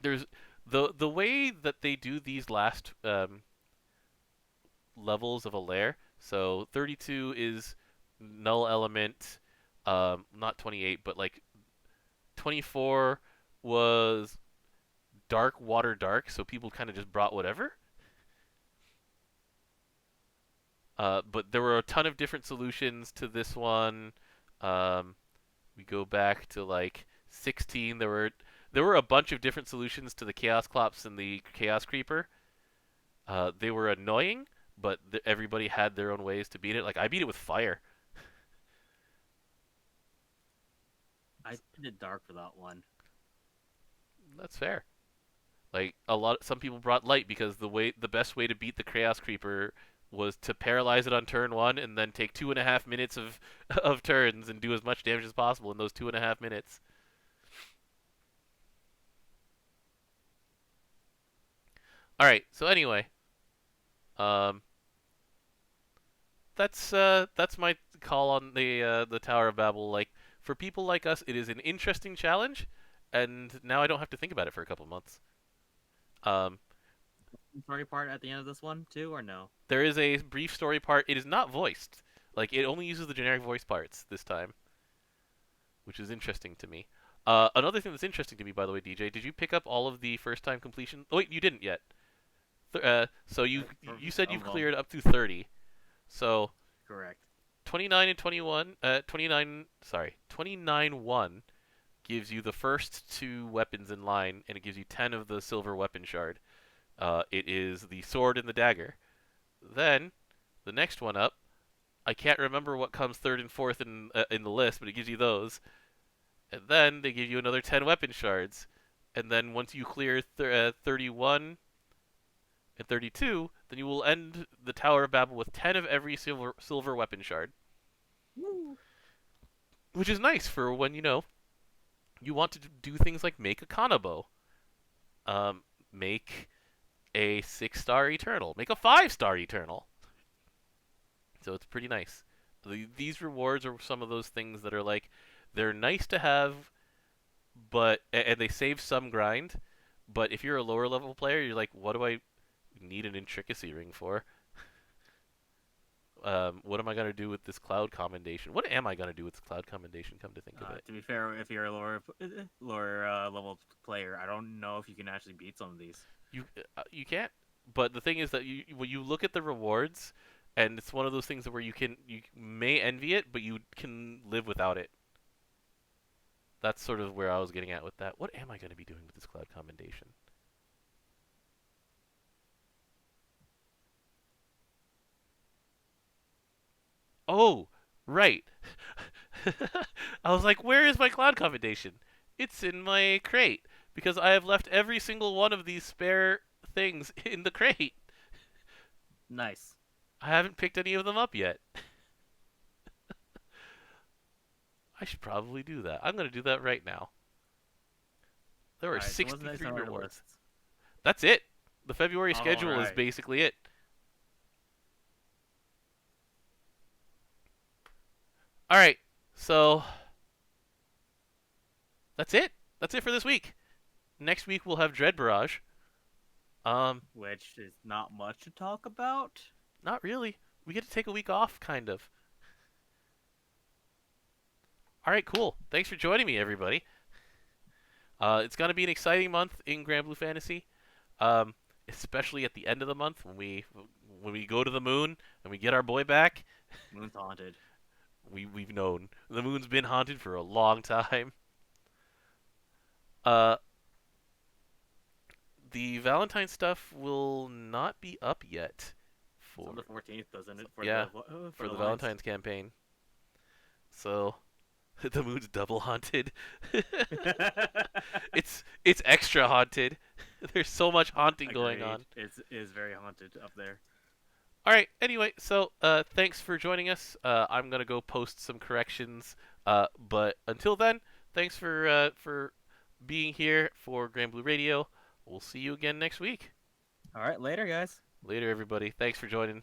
Speaker 1: There's the way that they do these last levels of a lair. So 32 is null element, not 28, but like 24 was dark water dark. So people kind of just brought whatever. But there were a ton of different solutions to this one. Um, we go back to like 16. There were a bunch of different solutions to the Chaos Clops and the Chaos Creeper. They were annoying, but everybody had their own ways to beat it. Like I beat it with fire.
Speaker 2: I did dark for that one.
Speaker 1: That's fair. Like some people brought light because the best way to beat the Chaos Creeper was to paralyze it on turn one and then take 2.5 minutes of of turns and do as much damage as possible in those 2.5 minutes. All right. So anyway, um, that's my call on the Tower of Babel. Like for people like us, it is an interesting challenge, and now I don't have to think about it for a couple months. Um,
Speaker 2: Story part at the end of this one too, or no?
Speaker 1: there is a brief story part. It is not voiced. Like it only uses the generic voice parts this time, which is interesting to me. Another thing that's interesting to me, by the way, DJ, did you pick up all of the first time completion? Oh wait, you didn't yet. So
Speaker 2: For
Speaker 1: you said
Speaker 2: some
Speaker 1: you've
Speaker 2: of them,
Speaker 1: cleared up to 30. So
Speaker 2: correct.
Speaker 1: 29 and 21, 29, sorry, 29-1 gives you the first two weapons in line, and it gives you 10 of the silver weapon shard. It is the sword and the dagger. Then the next one up, I can't remember what comes third and fourth in the list, but it gives you those. And then they give you another 10 weapon shards. And then once you clear 31 and 32, then you will end the Tower of Babel with 10 of every silver weapon shard,
Speaker 2: Woo.
Speaker 1: which is nice for when you want to do things like make a Kanabo, make a 6-star Eternal, make a 5-star Eternal. So it's pretty nice. These rewards are some of those things that are like they're nice to have, but and they save some grind. But if you're a lower level player, you're like, what do I need an intricacy ring for? What am I gonna do with this cloud commendation? What am I gonna do with this cloud commendation? Come to think of it,
Speaker 2: To be fair, if you're a lower level player, I don't know if you can actually beat some of these.
Speaker 1: you can't. But the thing is that when you look at the rewards, and it's one of those things where you may envy it, but you can live without it. That's sort of where I was getting at with that. What am I going to be doing with this cloud commendation? Oh, right. I was like, where is my cloud commendation? It's in my crate because I have left every single one of these spare things in the crate.
Speaker 2: Nice.
Speaker 1: I haven't picked any of them up yet. I should probably do that. I'm going to do that right now. There
Speaker 2: All
Speaker 1: are
Speaker 2: right. So what's next
Speaker 1: 63
Speaker 2: on our
Speaker 1: rewards.
Speaker 2: list?
Speaker 1: That's it. The February
Speaker 2: All
Speaker 1: schedule is
Speaker 2: right.
Speaker 1: basically it. All right. So that's it. That's it for this week. Next week we'll have Dread Barrage. Um,
Speaker 2: Which is not much to talk about.
Speaker 1: Not really. We get to take a week off, kind of. All right, cool. Thanks for joining me, everybody. It's gonna be an exciting month in Granblue Fantasy, um, especially at the end of the month when we go to the moon and we get our boy back.
Speaker 2: Moon's haunted.
Speaker 1: We've known the moon's been haunted for a long time. Uh, the Valentine stuff will not be up yet
Speaker 2: It's on
Speaker 1: for
Speaker 2: the 14th, doesn't it?
Speaker 1: yeah
Speaker 2: For
Speaker 1: for
Speaker 2: the
Speaker 1: the
Speaker 2: lines.
Speaker 1: Valentine's campaign. So the moon's double haunted. It's extra haunted. There's so much haunting going
Speaker 2: Agreed.
Speaker 1: on.
Speaker 2: It's very haunted up there.
Speaker 1: All right. Anyway, so thanks for joining us. I'm gonna go post some corrections. But until then, thanks for being here for Granblue Radio. We'll see you again next week.
Speaker 2: All right, later, guys.
Speaker 1: Later, everybody. Thanks for joining.